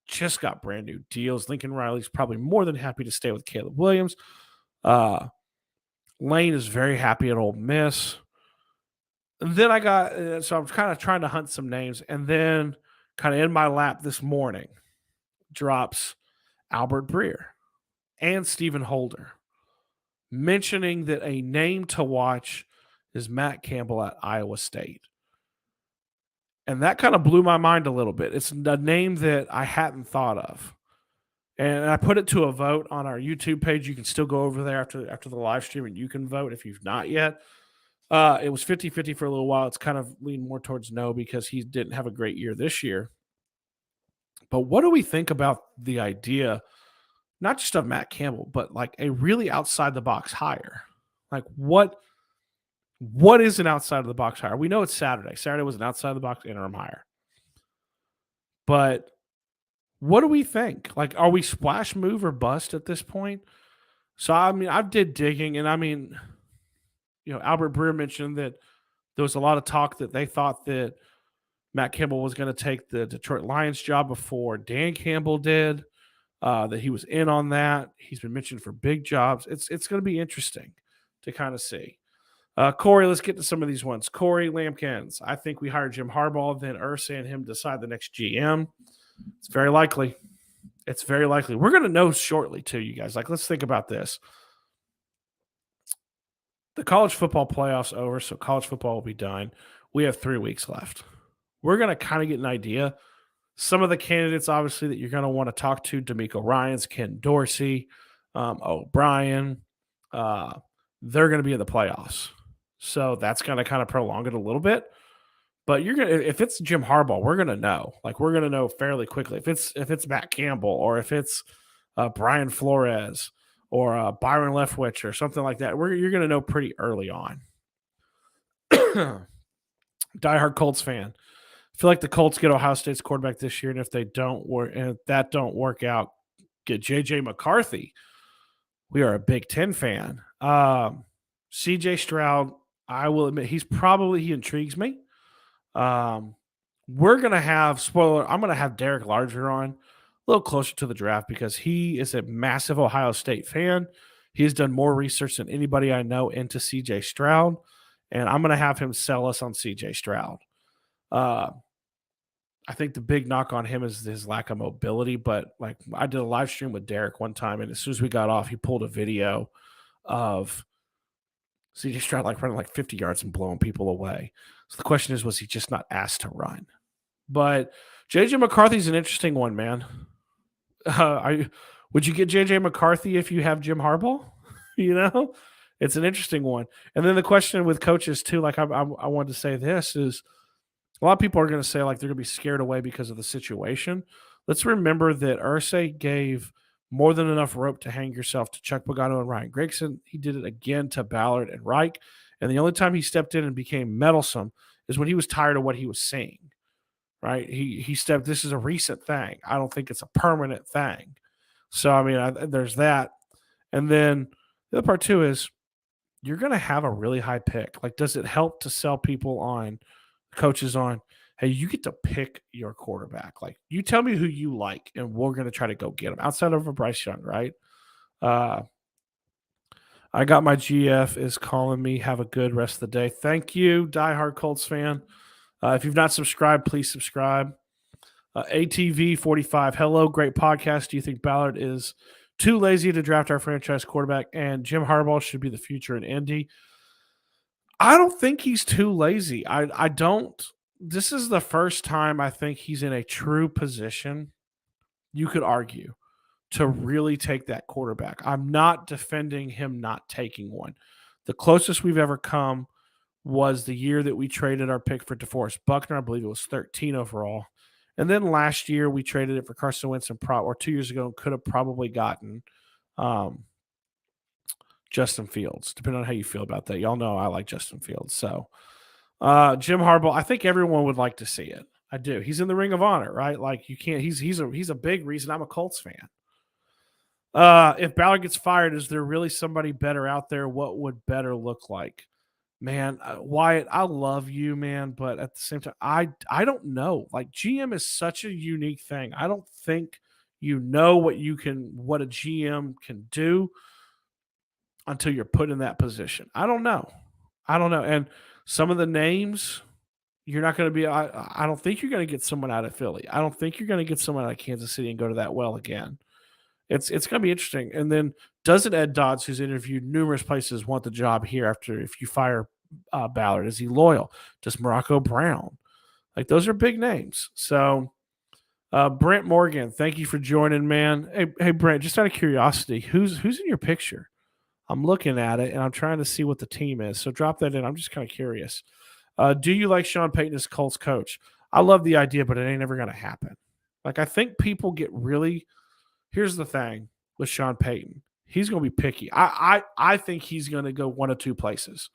just got brand new deals. Lincoln Riley's probably more than happy to stay with Caleb Williams. Lane is very happy at Ole Miss. And then so I'm kind of trying to hunt some names. And then kind of in my lap this morning drops Albert Breer and Stephen Holder, mentioning that a name to watch is Matt Campbell at Iowa State. And that kind of blew my mind a little bit. It's a name that I hadn't thought of. And I put it to a vote on our YouTube page. You can still go over there after the live stream and you can vote if you've not yet. It was 50-50 for a little while. It's kind of leaned more towards no because he didn't have a great year this year. But what do we think about the idea, not just of Matt Campbell, but like a really outside the box hire? Like what is an outside of the box hire? We know it's Saturday. Saturday was an outside of the box interim hire. But what do we think? Like, are we splash move or bust at this point? So, I mean, I did digging, and I mean, Albert Breer mentioned that there was a lot of talk that they thought that Matt Campbell was going to take the Detroit Lions job before Dan Campbell did, that he was in on that. He's been mentioned for big jobs. It's going to be interesting to kind of see. Corey, let's get to some of these ones. Corey Lampkins. I think we hire Jim Harbaugh, then Irsay and him decide the next GM. It's very likely. It's very likely. We're going to know shortly, too, you guys. Like, let's think about this. The college football playoffs over, so college football will be done. We have 3 weeks left. We're going to kind of get an idea. Some of the candidates, obviously, that you're going to want to talk to, D'Amico Ryans, Ken Dorsey, O'Brien, they're going to be in the playoffs. So that's going to kind of prolong it a little bit. But if it's Jim Harbaugh, we're going to know. Like, we're going to know fairly quickly. If it's Matt Campbell or if it's Brian Flores or Byron Leftwich or something like that, you're going to know pretty early on. Diehard Colts fan. I feel like the Colts get Ohio State's quarterback this year, and if that don't work out, get J.J. McCarthy. We are a Big Ten fan. C.J. Stroud, I will admit, he intrigues me. We're gonna have spoiler. I'm gonna have Derek Larger on a little closer to the draft because he is a massive Ohio State fan. He has done more research than anybody I know into C.J. Stroud, and I'm gonna have him sell us on C.J. Stroud. I think the big knock on him is his lack of mobility. But like I did a live stream with Derek one time, and as soon as we got off, he pulled a video of CJ Stroud like running like 50 yards and blowing people away. So the question is, was he just not asked to run? But JJ McCarthy's an interesting one, man. Would you get JJ McCarthy if you have Jim Harbaugh? It's an interesting one. And then the question with coaches too, like I wanted to say this is a lot of people are going to say like they're going to be scared away because of the situation. Let's remember that Irsay gave more than enough rope to hang yourself to Chuck Pagano and Ryan Grigson. He did it again to Ballard and Reich. And the only time he stepped in and became meddlesome is when he was tired of what he was seeing, right? He stepped, this is a recent thing. I don't think it's a permanent thing. So, I mean, there's that. And then the other part too is you're going to have a really high pick. Like, does it help to sell people on, coaches on, hey, you get to pick your quarterback. Like, you tell me who you like, and we're going to try to go get him outside of a Bryce Young, right? I got my GF is calling me. Have a good rest of the day. Thank you, diehard Colts fan. If you've not subscribed, please subscribe. ATV 45. Hello, great podcast. Do you think Ballard is too lazy to draft our franchise quarterback, and Jim Harbaugh should be the future in Indy? I don't think he's too lazy. I don't. This is the first time I think he's in a true position, you could argue, to really take that quarterback. I'm not defending him not taking one. The closest we've ever come was the year that we traded our pick for DeForest Buckner. I believe it was 13 overall. And then last year we traded it for Carson Wentz or 2 years ago could have probably gotten Justin Fields, depending on how you feel about that. Y'all know I like Justin Fields. So Jim Harbaugh, I think everyone would like to see it. I do. He's in the Ring of Honor, right? Like you can't. He's a big reason I'm a Colts fan. If Ballard gets fired, is there really somebody better out there? What would better look like? Man, Wyatt, I love you, man, but at the same time, I don't know. Like GM is such a unique thing. I don't think you know what a GM can do until you're put in that position. I don't know. And some of the names, you're not going to be. I don't think you're going to get someone out of Philly. I don't think you're going to get someone out of Kansas City and go to that well again. It's going to be interesting. And then doesn't Ed Dodds, who's interviewed numerous places, want the job here after if you fire Ballard? Is he loyal? Does Morocco Brown? Like those are big names. So Brent Morgan, thank you for joining, man. Hey Brent, just out of curiosity, who's in your picture? I'm looking at it and I'm trying to see what the team is. So drop that in. I'm just kind of curious. Do you like Sean Payton as Colts coach? I love the idea, but it ain't ever going to happen. Like I think people get really. Here's the thing with Sean Payton. He's going to be picky. I think he's going to go one of two places.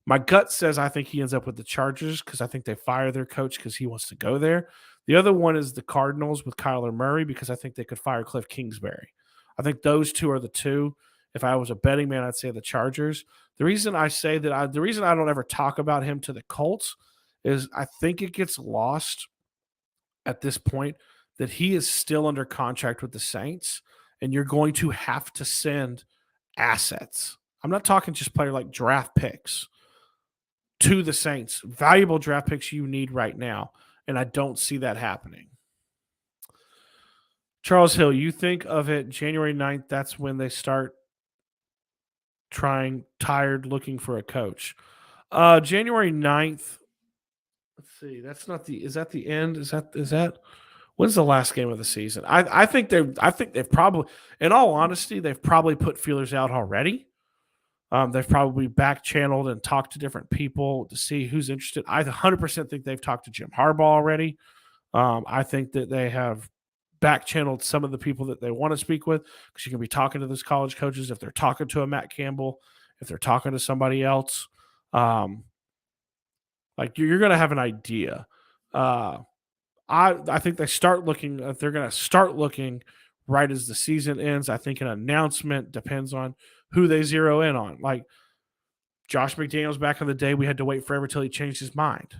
My gut says I think he ends up with the Chargers because I think they fire their coach because he wants to go there. The other one is the Cardinals with Kyler Murray because I think they could fire Cliff Kingsbury. I think those two are the two. If I was a betting man, I'd say the Chargers. The reason I say that, the reason I don't ever talk about him to the Colts is I think it gets lost at this point that he is still under contract with the Saints, and you're going to have to send assets. I'm not talking just player like draft picks to the Saints, valuable draft picks you need right now, and I don't see that happening. Charles Hill, you think of it January 9th, that's when they start looking for a coach. January 9th, let's see, is that the end? Is that when's the last game of the season? I think they've probably, in all honesty, they've probably put feelers out already. They've probably back channeled and talked to different people to see who's interested. I 100% think they've talked to Jim Harbaugh already. I think that they have back channeled some of the people that they want to speak with because you can be talking to those college coaches if they're talking to a Matt Campbell, if they're talking to somebody else. Like you're going to have an idea. Uh, I think they start looking. They're going to start looking right as the season ends. I think an announcement depends on who they zero in on. Like Josh McDaniels back in the day, we had to wait forever till he changed his mind.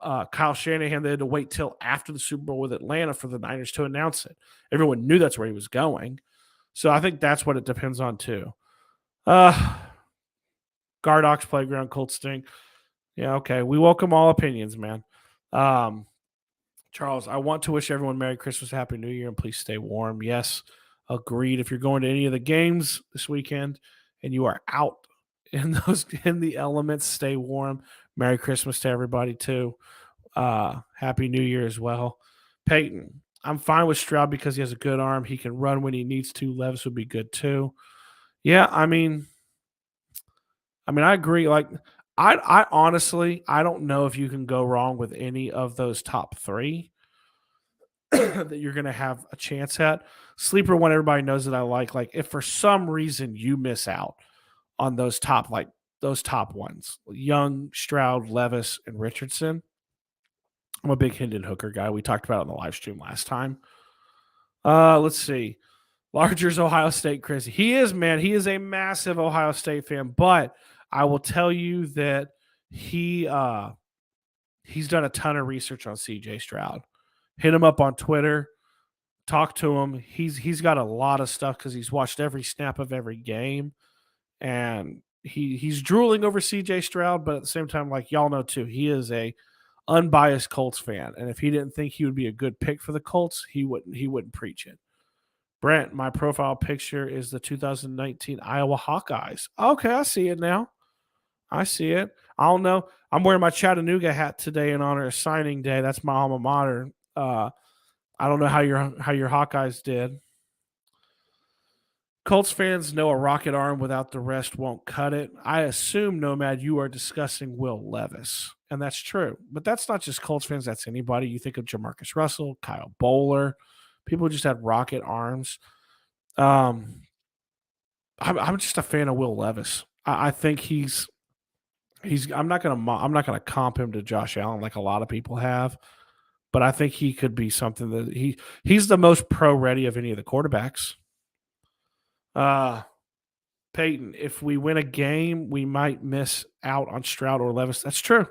Kyle Shanahan, they had to wait till after the Super Bowl with Atlanta for the Niners to announce it. Everyone knew that's where he was going. So I think that's what it depends on too. Gardock's playground, Colts stink. Yeah, okay. We welcome all opinions, man. Charles, I want to wish everyone Merry Christmas, Happy New Year, and please stay warm. Yes, agreed. If you're going to any of the games this weekend and you are out in the elements, stay warm. Merry Christmas to everybody too. Happy New Year as well. Peyton, I'm fine with Stroud because he has a good arm. He can run when he needs to. Levis would be good too. Yeah, I agree. Like, I honestly, I don't know if you can go wrong with any of those top three that you're going to have a chance at. Sleeper one, everybody knows that I like. Like, if for some reason you miss out on those top ones, Young, Stroud, Levis, and Richardson. I'm a big Hendon Hooker guy. We talked about it on the live stream last time. Let's see. Larger's Ohio State Chris. He is, man. He is a massive Ohio State fan, but I will tell you that he's done a ton of research on CJ Stroud. Hit him up on Twitter, talk to him. He's got a lot of stuff because he's watched every snap of every game, and he's drooling over CJ Stroud, but at the same time, like y'all know too, he is a unbiased Colts fan, and if he didn't think he would be a good pick for the Colts, he wouldn't preach it. Brent, my profile picture is the 2019 Iowa Hawkeyes. Okay, I see it now. I see it. I don't know. I'm wearing my Chattanooga hat today in honor of signing day. That's my alma mater. I don't know how your Hawkeyes did. Colts fans know a rocket arm without the rest won't cut it. I assume, Nomad, you are discussing Will Levis. And that's true. But that's not just Colts fans. That's anybody. You think of Jamarcus Russell, Kyle Bowler, people who just had rocket arms. I'm just a fan of Will Levis. I think he's I'm not gonna comp him to Josh Allen like a lot of people have, but I think he could be something that he's the most pro ready of any of the quarterbacks. Peyton, if we win a game, we might miss out on Stroud or Levis. That's true.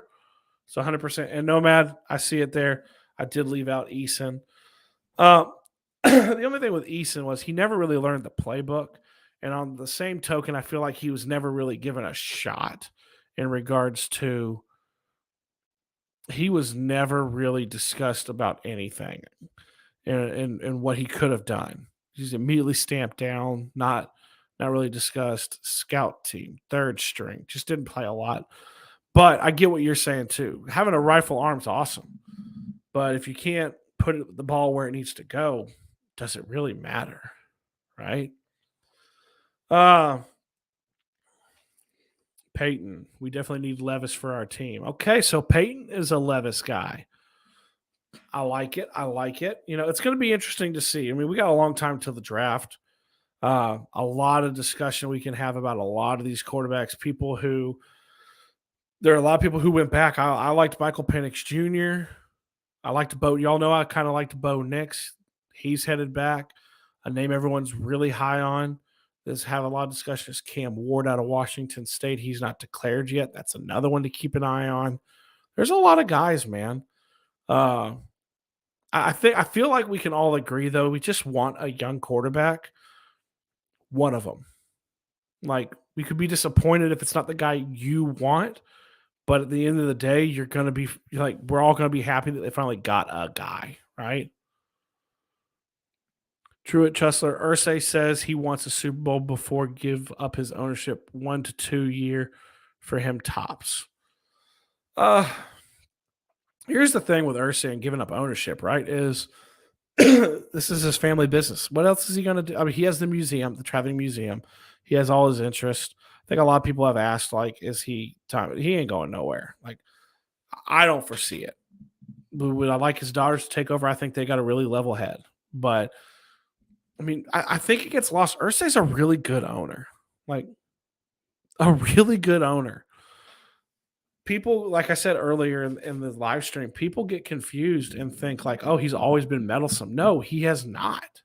So 100%. And Nomad, I see it there. I did leave out Eason. The only thing with Eason was he never really learned the playbook. And on the same token, I feel like he was never really given a shot in regards to he was never really discussed about anything and what he could have done. He's immediately stamped down, not really discussed. Scout team, third string, just didn't play a lot. But I get what you're saying too. Having a rifle arm's awesome, but if you can't put the ball where it needs to go, does it really matter, right? Peyton, we definitely need Levis for our team. Okay, so Peyton is a Levis guy. I like it. It's going to be interesting to see. I mean, we got a long time till the draft. A lot of discussion we can have about a lot of these quarterbacks. There are a lot of people who went back. I liked Michael Penix Jr. I liked Bo. Y'all know I kind of liked Bo Nix. He's headed back. A name everyone's really high on. There's have a lot of discussion is Cam Ward out of Washington State. He's not declared yet. That's another one to keep an eye on. There's a lot of guys, man. I feel like we can all agree though. We just want a young quarterback. One of them. Like we could be disappointed if it's not the guy you want, but at the end of the day, you're gonna be like we're all gonna be happy that they finally got a guy, right? Truett Chesler Ursay says he wants a Super Bowl before give up his ownership 1 to 2 year for him tops. Here's the thing with Ursay and giving up ownership, right? Is this is his family business. What else is he going to do? I mean, he has the museum, the traveling museum. He has all his interests. I think a lot of people have asked, like, is he time? He ain't going nowhere. Like, I don't foresee it. Would I like his daughters to take over? I think they got a really level head. But I mean, I think it gets lost. Ursay's a really good owner. Like, a really good owner. people, like I said earlier in the live stream, people get confused and think like, oh, he's always been meddlesome. No, he has not.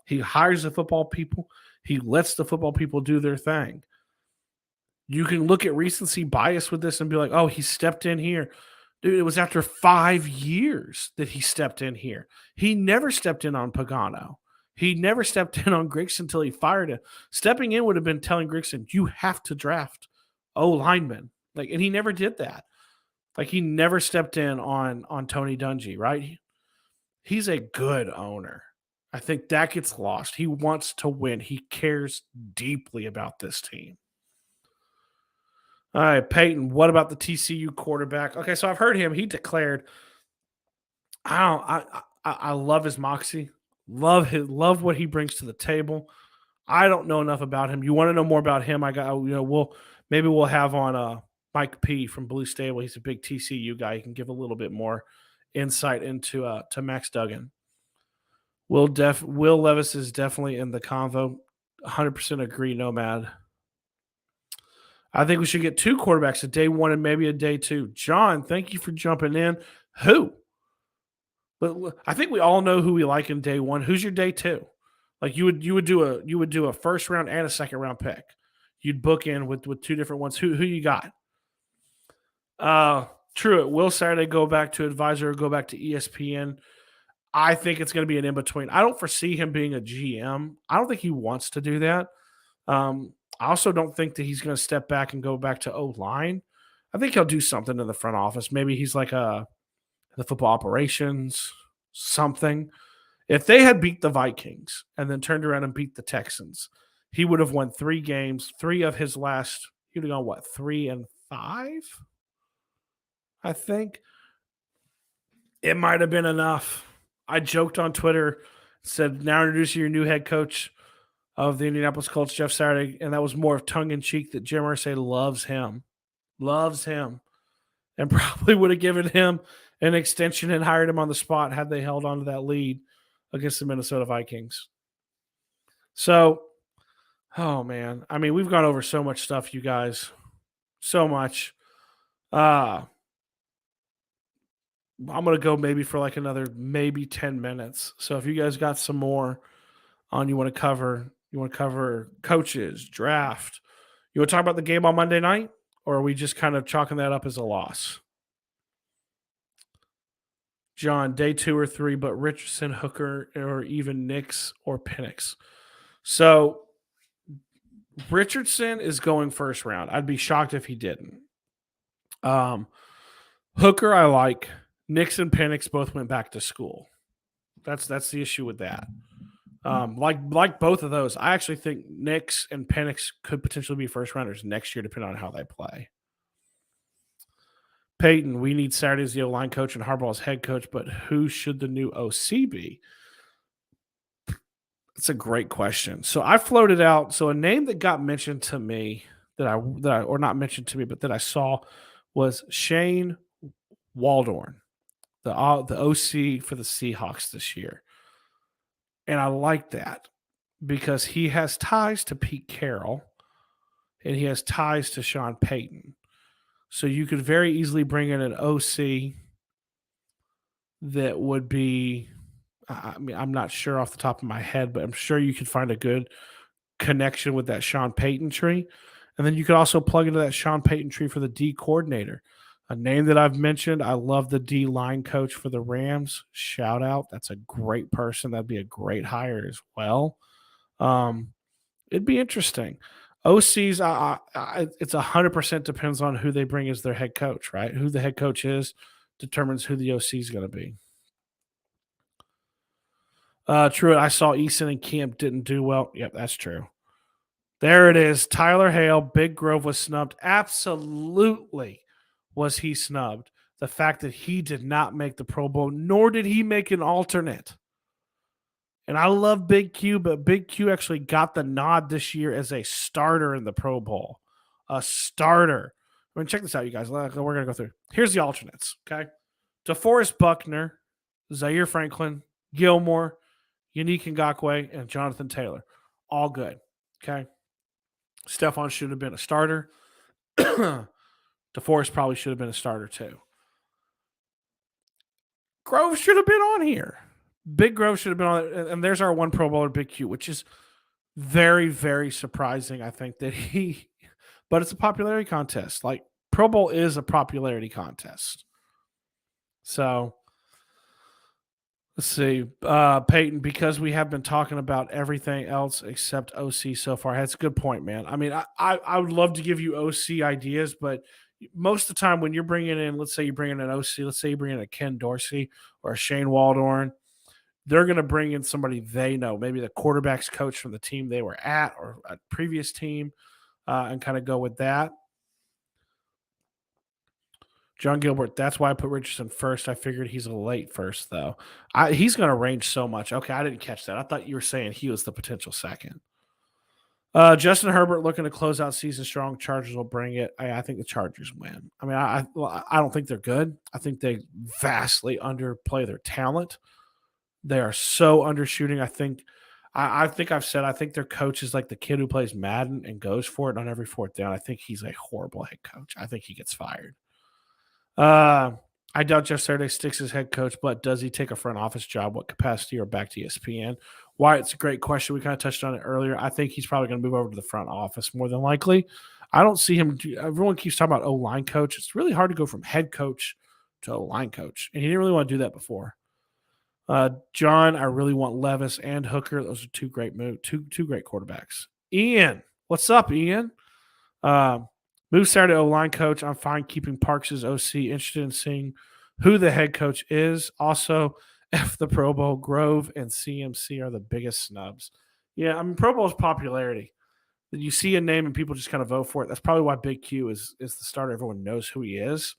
He hires the football people. He lets the football people do their thing. You can look at recency bias with this and be like, oh, he stepped in here. Dude, it was after 5 years that he stepped in here. He never stepped in on Pagano. He never stepped in on Grigson until he fired him. Stepping in would have been telling Grigson, you have to draft O linemen. Like, and he never did that. Like, he never stepped in on Tony Dungy, right? He's a good owner. I think that gets lost. He wants to win. He cares deeply about this team. All right, Peyton, what about the TCU quarterback? Okay, so I've heard him. He declared, I love his moxie. Love what he brings to the table. I don't know enough about him. You want to know more about him? We'll have on Mike P from Blue Stable. He's a big TCU guy. He can give a little bit more insight into to Max Duggan. Will Levis is definitely in the convo. 100% agree, Nomad. I think we should get 2 quarterbacks, a day 1 and maybe a day 2. John, thank you for jumping in. Who? But I think we all know who we like in day 1. Who's your day 2? Like you would do a first round and a second round pick. You'd book in with 2 different ones. Who you got? True. Will Saturday go back to advisor or go back to ESPN? I think it's going to be an in between. I don't foresee him being a GM. I don't think he wants to do that. I also don't think that he's going to step back and go back to O-line. I think he'll do something in the front office. Maybe he's like the football operations, something. If they had beat the Vikings and then turned around and beat the Texans, he would have won 3 games. 3 of his last, he would have gone, 3-5? I think. It might have been enough. I joked on Twitter, said, now introducing your new head coach of the Indianapolis Colts, Jeff Saturday, and that was more of tongue-in-cheek that Jim Irsay loves him, and probably would have given him an extension and hired him on the spot had they held on to that lead against the Minnesota Vikings. So, oh, man. I mean, we've gone over so much stuff, you guys. So much. I'm going to go maybe for like another maybe 10 minutes. So if you guys got some more on you want to cover coaches, draft, you want to talk about the game on Monday night, or are we just kind of chalking that up as a loss? John, day 2 or 3, but Richardson, Hooker, or even Nix or Penix. So Richardson is going first round. I'd be shocked if he didn't. Hooker, I like. Nix and Penix both went back to school. That's the issue with that. Like both of those, I actually think Nix and Penix could potentially be first rounders next year, depending on how they play. Peyton, we need Saturday as the O-line coach and Harbaugh as head coach, but who should the new OC be? That's a great question. So I floated out. So a name that got mentioned to me that I or not mentioned to me, but that I saw was Shane Waldorf, the OC for the Seahawks this year. And I like that because he has ties to Pete Carroll and he has ties to Sean Payton. So you could very easily bring in an OC that would be, I mean, I'm not sure off the top of my head, but I'm sure you could find a good connection with that Sean Payton tree. And then you could also plug into that Sean Payton tree for the D coordinator. A name that I've mentioned, I love the D line coach for the Rams. Shout out. That's a great person. That'd be a great hire as well. It'd be interesting. OCs, it's 100% depends on who they bring as their head coach, right? Who the head coach is determines who the OC is going to be. True. I saw Eason and Kemp didn't do well. Yep, that's true. There it is. Tyler Hale, Big Grove was snubbed. Absolutely was he snubbed. The fact that he did not make the Pro Bowl, nor did he make an alternate. And I love Big Q, but Big Q actually got the nod this year as a starter in the Pro Bowl. A starter. I mean, check this out, you guys. We're going to go through. Here's the alternates, okay? DeForest Buckner, Zaire Franklin, Gilmore, Yannick Ngakoue, and Jonathan Taylor. All good, okay? Stephon should have been a starter. DeForest probably should have been a starter too. Grove should have been on here. Big Grove should have been on it. And there's our one Pro Bowler, Big Q, which is very, very surprising. I think that but it's a popularity contest. Like Pro Bowl is a popularity contest. So let's see, Peyton, because we have been talking about everything else except OC so far. That's a good point, man. I mean, I would love to give you OC ideas, but most of the time when you're bringing in, let's say you bring in an OC, let's say you bring in a Ken Dorsey or a Shane Waldorn, they're going to bring in somebody they know, maybe the quarterback's coach from the team they were at or a previous team, and kind of go with that. John Gilbert, that's why I put Richardson first. I figured he's a late first, though. He's going to range so much. Okay, I didn't catch that. I thought you were saying he was the potential second. Justin Herbert looking to close out season strong. Chargers will bring it. I think the Chargers win. I mean, I don't think they're good. I think they vastly underplay their talent. They are so undershooting. I think I've said I think their coach is like the kid who plays Madden and goes for it on every fourth down. I think he's a horrible head coach. I think he gets fired. I doubt Jeff Saturday sticks as head coach, but does he take a front office job? What capacity or back to ESPN? Why? It's a great question. We kind of touched on it earlier. I think he's probably going to move over to the front office more than likely. I don't see him. Everyone keeps talking about O-line coach. It's really hard to go from head coach to O-line coach, and he didn't really want to do that before. John, I really want Levis and Hooker. Those are two great two great quarterbacks. Ian, what's up, Ian? Move Saturday O-line coach. I'm fine keeping Parks as OC. Interested in seeing who the head coach is. Also, F the Pro Bowl. Grove and CMC are the biggest snubs. Yeah, I mean, Pro Bowl's popularity. You see a name and people just kind of vote for it. That's probably why Big Q is the starter. Everyone knows who he is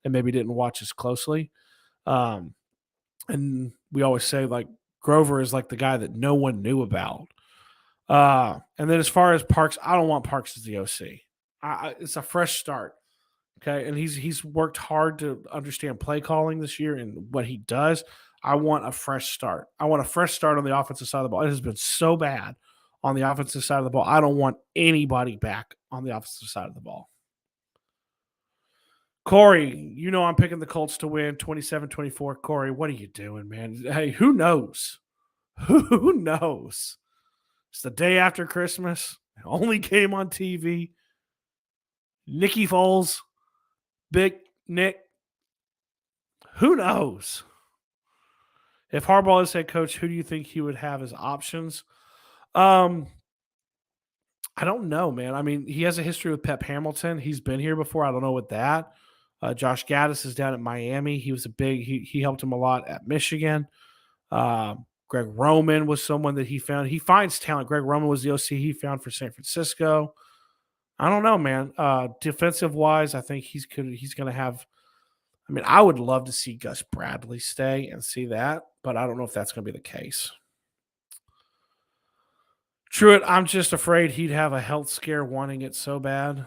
and maybe didn't watch as closely. And we always say, like, Grover is like the guy that no one knew about. And then as far as Parks, I don't want Parks as the OC. It's a fresh start. Okay. And he's worked hard to understand play calling this year and what he does. I want a fresh start. I want a fresh start on the offensive side of the ball. It has been so bad on the offensive side of the ball. I don't want anybody back on the offensive side of the ball. Corey, you know I'm picking the Colts to win 27-24. Corey, what are you doing, man? Hey, who knows? Who knows? It's the day after Christmas. It only came on TV. Nicky Foles, Big Nick. Who knows? If Harbaugh is head coach, who do you think he would have as options? I don't know, man. I mean, he has a history with Pep Hamilton. He's been here before. I don't know what that. Josh Gaddis is down at Miami. He was he helped him a lot at Michigan. Greg Roman was someone that he found. He finds talent. Greg Roman was the OC he found for San Francisco. I don't know, man. Defensive wise, I think he's going to have. I mean, I would love to see Gus Bradley stay and see that, but I don't know if that's going to be the case. Truett, I'm just afraid he'd have a health scare wanting it so bad.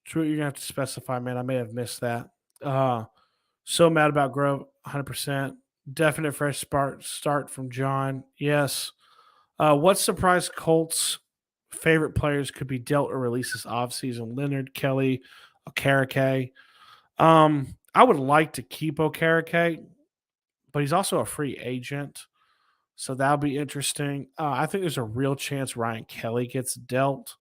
Truett, you're going to have to specify, man. I may have missed that. So mad about Grove, 100%. Definite fresh start from John. Yes. What surprise Colts favorite players could be dealt or released this offseason? Leonard, Kelly, Okereke. I would like to keep Okereke, but he's also a free agent. So that'll be interesting. I think there's a real chance Ryan Kelly gets dealt.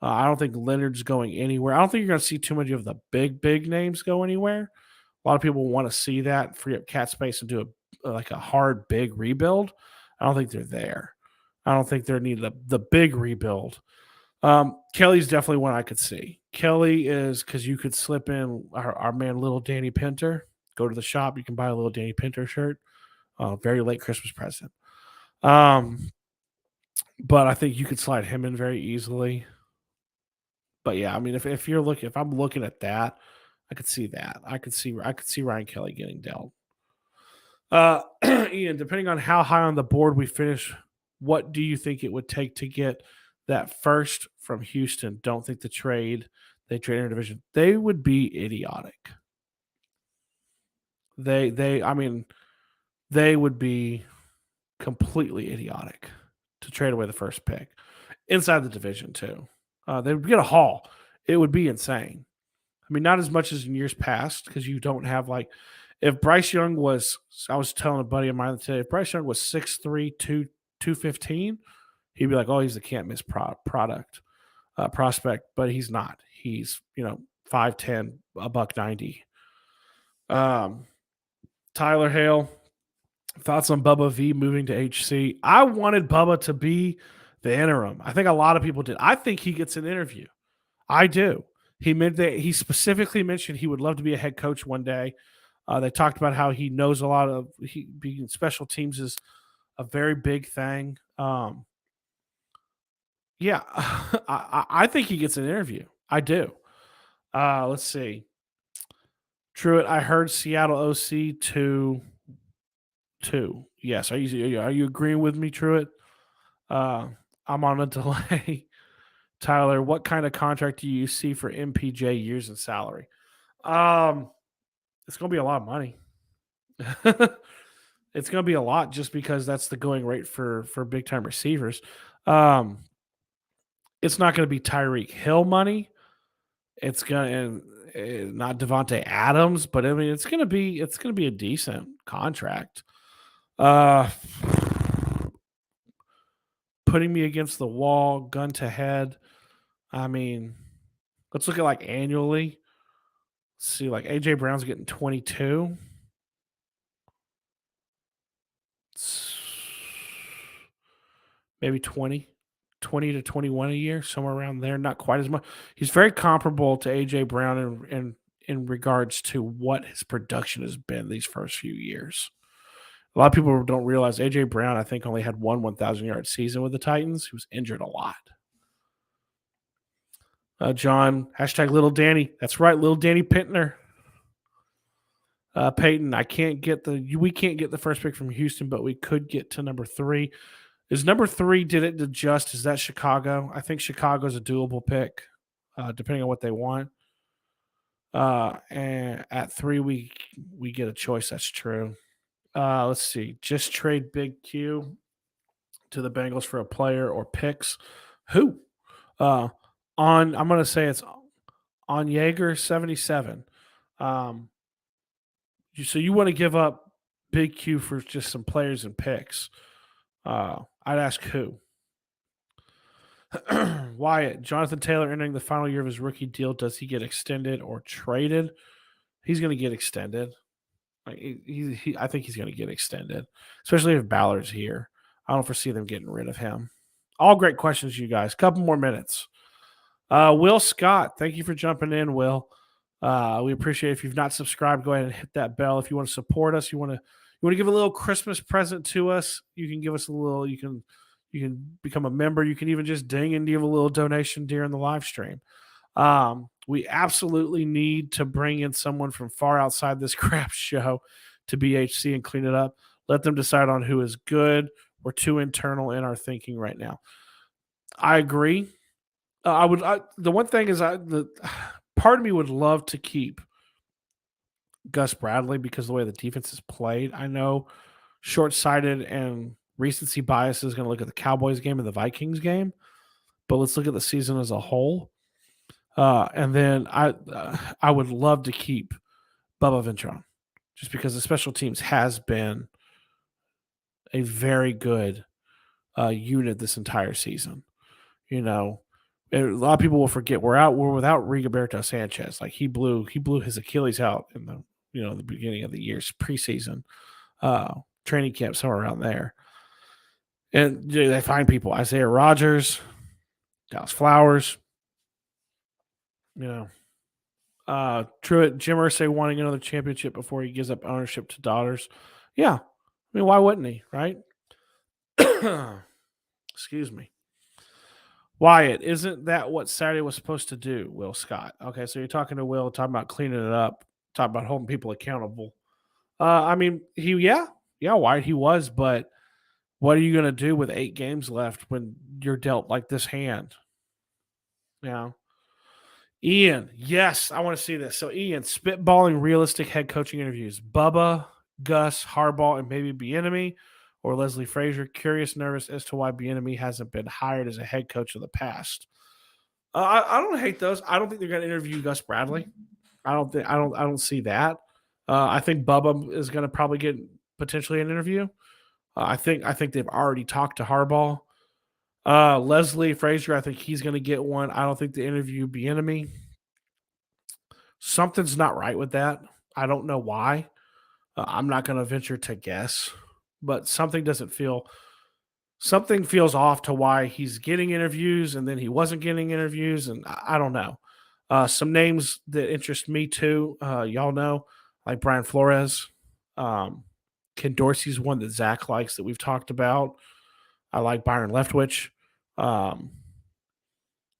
I don't think Leonard's going anywhere. I don't think you're going to see too many of the big names go anywhere. A lot of people want to see that, free up cap space and do a hard, big rebuild. I don't think they're there. I don't think they're needed the big rebuild. Kelly's definitely one I could see. Kelly is because you could slip in our man, little Danny Pinter. Go to the shop. You can buy a little Danny Pinter shirt. Very late Christmas present. But I think you could slide him in very easily. But yeah, I mean, if I'm looking at that, I could see that. I could see Ryan Kelly getting dealt. Ian, depending on how high on the board we finish, what do you think it would take to get that first from Houston? Don't think they trade interdivision. They would be idiotic. They would be completely idiotic to trade away the first pick inside the division too. They would get a haul. It would be insane. I mean, not as much as in years past because you don't have like if Bryce Young was. I was telling a buddy of mine today, if Bryce Young was 6'3", 215, he'd be like, oh, he's a can't miss prospect, but he's not. He's 5'10", a buck 90. Um, Tyler Hale, thoughts on Bubba V moving to HC? I wanted Bubba to be the interim. I think a lot of people did. I think he gets an interview. I do. He specifically mentioned he would love to be a head coach one day. They talked about how he knows a lot of being special teams is a very big thing. Yeah, I think he gets an interview. I do. Let's see. Truett, I heard Seattle OC 2-2. Yes. Are you agreeing with me, Truett? I'm on a delay. Tyler, what kind of contract do you see for MPJ years and salary? It's going to be a lot of money. It's going to be a lot just because that's the going rate for big time receivers. It's not going to be Tyreek Hill money. It's going to not Devontae Adams, but I mean it's going to be a decent contract. Putting me against the wall, gun to head. I mean, let's look at like annually. Let's see, like AJ Brown's getting 22. Maybe 20 to 21 a year, somewhere around there. Not quite as much. He's very comparable to AJ Brown in regards to what his production has been these first few years. A lot of people don't realize AJ Brown, I think, only had one 1,000-yard season with the Titans. He was injured a lot. John, hashtag Little Danny. That's right, Little Danny Pittner. Peyton, we can't get the first pick from Houston, but we could get to number 3. Is number 3, did it adjust? Is that Chicago? I think Chicago's a doable pick, depending on what they want. And at 3, we get a choice. That's true. Let's see. Just trade Big Q to the Bengals for a player or picks. Who? I'm going to say it's on Jaeger 77. So you want to give up Big Q for just some players and picks. I'd ask who. Wyatt, Jonathan Taylor entering the final year of his rookie deal. Does he get extended or traded? He's going to get extended. I think he's going to get extended, especially if Ballard's here. I don't foresee them getting rid of him. All great questions, you guys. Couple more minutes. Will Scott, thank you for jumping in, Will. We appreciate it. If you've not subscribed, go ahead and hit that bell. If you want to support us, you want to give a little Christmas present to us, you can give us a little. You can become a member. You can even just ding and give a little donation during the live stream. We absolutely need to bring in someone from far outside this crap show to BHC and clean it up. Let them decide on who is good. We're too internal in our thinking right now. I agree. The one thing is, part of me would love to keep Gus Bradley because of the way the defense is played. I know short-sighted and recency bias is going to look at the Cowboys game and the Vikings game, but let's look at the season as a whole. And then I would love to keep Bubba Ventron just because the special teams has been a very good unit this entire season. A lot of people will forget we're without Rigoberto Sanchez. Like he blew his Achilles out in the beginning of the year's preseason training camp, somewhere around there. And they find people, Isaiah Rodgers, Dallas Flowers, Truett, Jim Irsay wanting another championship before he gives up ownership to daughters. Yeah. I mean, why wouldn't he, right? Excuse me. Wyatt, isn't that what Saturday was supposed to do, Will Scott? Okay, so you're talking to Will, talking about cleaning it up, talking about holding people accountable. I mean, Wyatt, he was, but what are you going to do with 8 games left when you're dealt like this hand? Yeah. Ian, yes, I want to see this. So, Ian, spitballing realistic head coaching interviews. Bubba, Gus, Harbaugh, and maybe Bieniemy or Leslie Frazier. Curious, nervous as to why Bieniemy hasn't been hired as a head coach in the past. I don't hate those. I don't think they're going to interview Gus Bradley. I don't see that. I think Bubba is going to probably get potentially an interview. I think they've already talked to Harbaugh. Leslie Frazier, I think he's going to get one. I don't think the interview be enemy. Something's not right with that. I don't know why. I'm not going to venture to guess, but something feels off to why he's getting interviews and then he wasn't getting interviews, and I don't know. Some names that interest me too, y'all know, like Brian Flores. Um, Ken Dorsey's one that Zach likes that we've talked about. I like Byron Leftwich. Um,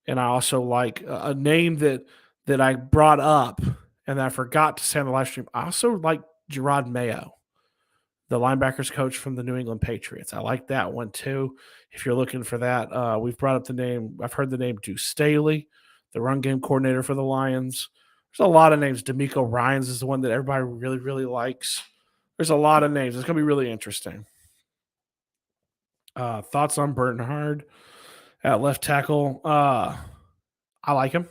and I also like a name that I brought up and I forgot to say on the live stream. I also like Gerard Mayo, the linebackers coach from the New England Patriots. I like that one too. If you're looking for that, we've brought up the name. I've heard the name Deuce Staley, the run game coordinator for the Lions. There's a lot of names. D'Amico Ryans is the one that everybody really, really likes. There's a lot of names. It's going to be really interesting. Thoughts on Bernhard at left tackle? I like him.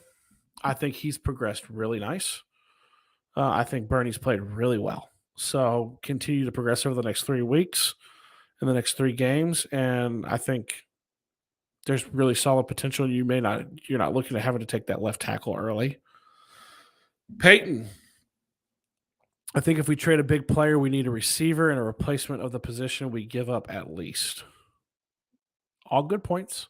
I think he's progressed really nice. I think Bernie's played really well. So continue to progress over the next 3 weeks in the next 3 games. And I think there's really solid potential. You're not looking at having to take that left tackle early. Peyton, I think if we trade a big player, we need a receiver and a replacement of the position we give up at least. All good points.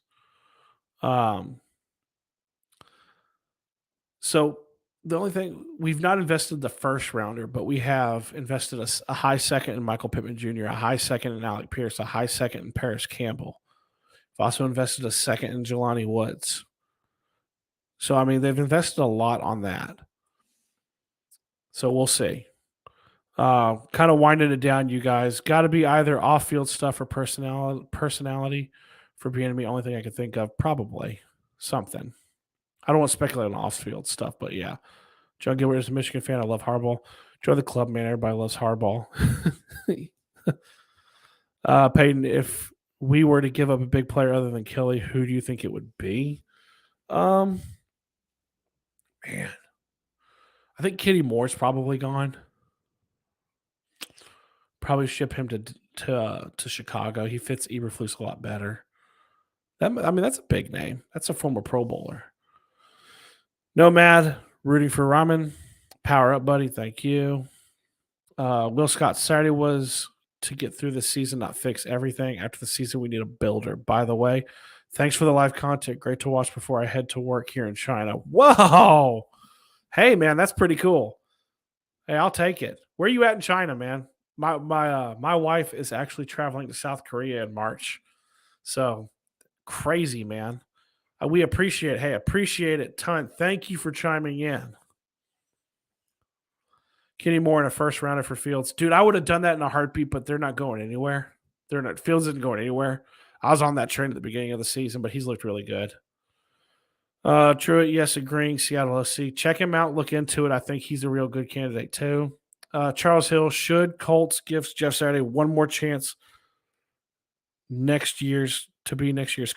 So the only thing we've not invested the first rounder, but we have invested a high second in Michael Pittman Jr., a high second in Alec Pierce, a high second in Paris Campbell. We've also invested a second in Jelani Woods. So I mean, they've invested a lot on that. So we'll see. Kind of winding it down, you guys. Got to be either off-field stuff or personality for being the only thing I could think of. Probably something. I don't want to speculate on off-field stuff, but yeah. John Gilbert is a Michigan fan. I love Harbaugh. Join the club, man. Everybody loves Harbaugh. Peyton, if we were to give up a big player other than Kelly, who do you think it would be? Man, I think Kenny Moore's probably gone. Probably ship him to Chicago. He fits Eberflus a lot better. That's a big name. That's a former Pro Bowler. Nomad, rooting for Ramen. Power up, buddy. Thank you. Will Scott, Saturday was to get through the season, not fix everything. After the season, we need a builder. By the way, thanks for the live content. Great to watch before I head to work here in China. Whoa. Hey, man, that's pretty cool. Hey, I'll take it. Where are you at in China, man? My wife is actually traveling to South Korea in March. So crazy, man. We appreciate it ton. Thank you for chiming in. Kenny Moore in a first rounder for Fields. Dude, I would have done that in a heartbeat, but they're not going anywhere. Fields isn't going anywhere. I was on that train at the beginning of the season, but he's looked really good. Truett, yes, agreeing. Seattle OC. Check him out. Look into it. I think he's a real good candidate, too. Charles Hill, should Colts give Jeff Saturday one more chance next year's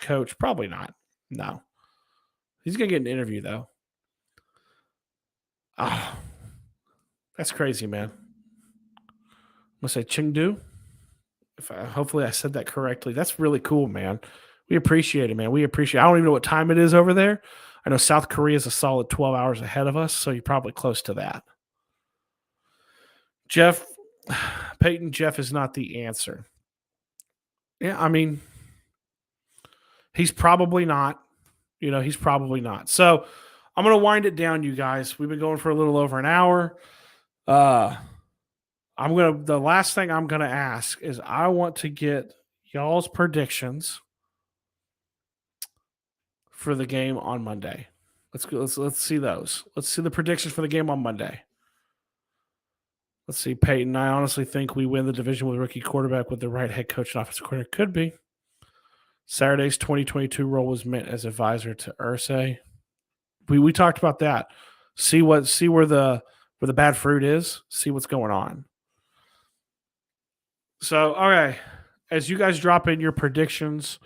coach? Probably not. No. He's going to get an interview, though. Oh, that's crazy, man. I'm going to say Chengdu. Hopefully I said that correctly. That's really cool, man. We appreciate it, man. I don't even know what time it is over there. I know South Korea is a solid 12 hours ahead of us, so you're probably close to that. Peyton, Jeff is not the answer. Yeah, I mean, he's probably not. He's probably not. So I'm going to wind it down, you guys. We've been going for a little over an hour. The last thing I'm going to ask is I want to get y'all's predictions for the game on Monday. Let's see those. Let's see the predictions for the game on Monday. Let's see, Peyton. I honestly think we win the division with a rookie quarterback with the right head coach and offensive coordinator. Could be. Saturday's 2022 role was meant as advisor to Irsay. We talked about that. See where the bad fruit is. See what's going on. So, okay, as you guys drop in your predictions,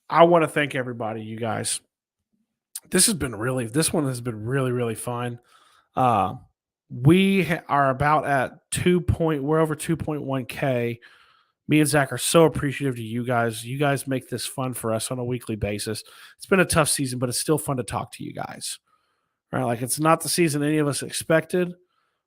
I want to thank everybody, you guys. This one has been really, really fun. Uh, are about at we're over 2.1K. Me and Zach are so appreciative to you guys. You guys make this fun for us on a weekly basis. It's been a tough season, but it's still fun to talk to you guys. Right? Like it's not the season any of us expected,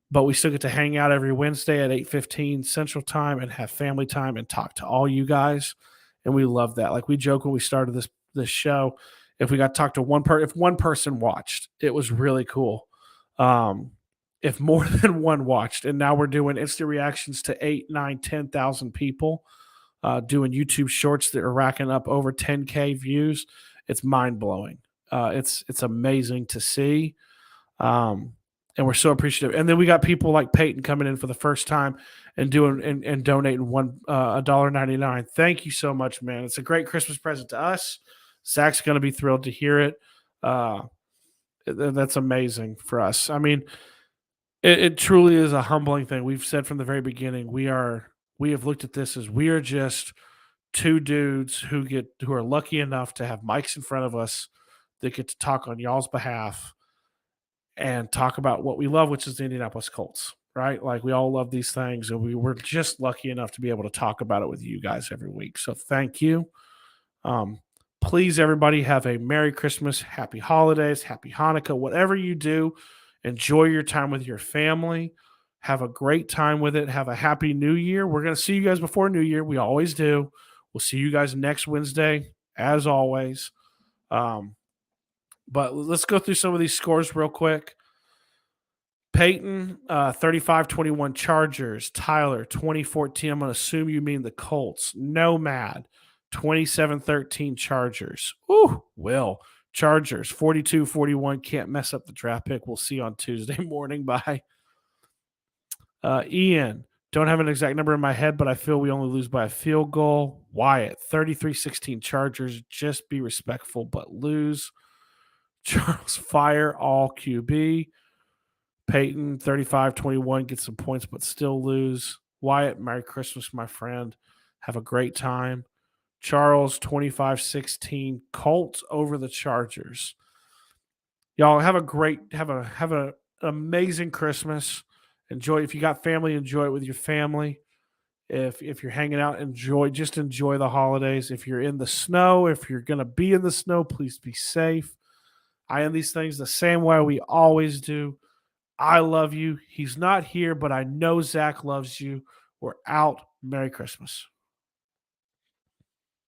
but we still get to hang out every Wednesday at 8:15 Central Time and have family time and talk to all you guys. And we love that. Like we joke when we started this show, if we got to talk to if one person watched, it was really cool. Um, if more than one watched, and now we're doing instant reactions to 8, 9, 10,000 people, doing YouTube shorts that are racking up over 10K views. It's mind blowing. It's amazing to see. And we're so appreciative. And then we got people like Peyton coming in for the first time and donating $1.99. Thank you so much, man. It's a great Christmas present to us. Zach's going to be thrilled to hear it. That's amazing for us. I mean, it truly is a humbling thing. We've said from the very beginning, we have looked at this as we are just two dudes who are lucky enough to have mics in front of us that get to talk on y'all's behalf and talk about what we love, which is the Indianapolis Colts, right? Like we all love these things, and we're just lucky enough to be able to talk about it with you guys every week. So thank you. Please, everybody, have a Merry Christmas, Happy Holidays, Happy Hanukkah, whatever you do. Enjoy your time with your family. Have a great time with it. Have a Happy New Year. We're going to see you guys before New Year. We always do. We'll see you guys next Wednesday, as always. But let's go through some of these scores real quick. Peyton, 35-21 Chargers. Tyler, 2014. I'm going to assume you mean the Colts. Nomad, 27-13 Chargers. Ooh, Will. Chargers, 42-41. Can't mess up the draft pick. We'll see you on Tuesday morning. Bye. Ian, don't have an exact number in my head, but I feel we only lose by a field goal. Wyatt, 33-16 Chargers. Just be respectful, but lose. Charles, fire all QB. Peyton, 35-21, get some points, but still lose. Wyatt, Merry Christmas, my friend. Have a great time. Charles, 25-16, Colts over the Chargers. Y'all have an amazing Christmas. Enjoy. If you got family, enjoy it with your family. If you're hanging out, enjoy the holidays. If you're in the snow, if you're going to be in the snow, please be safe. I end these things the same way we always do. I love you. He's not here, but I know Zach loves you. We're out. Merry Christmas.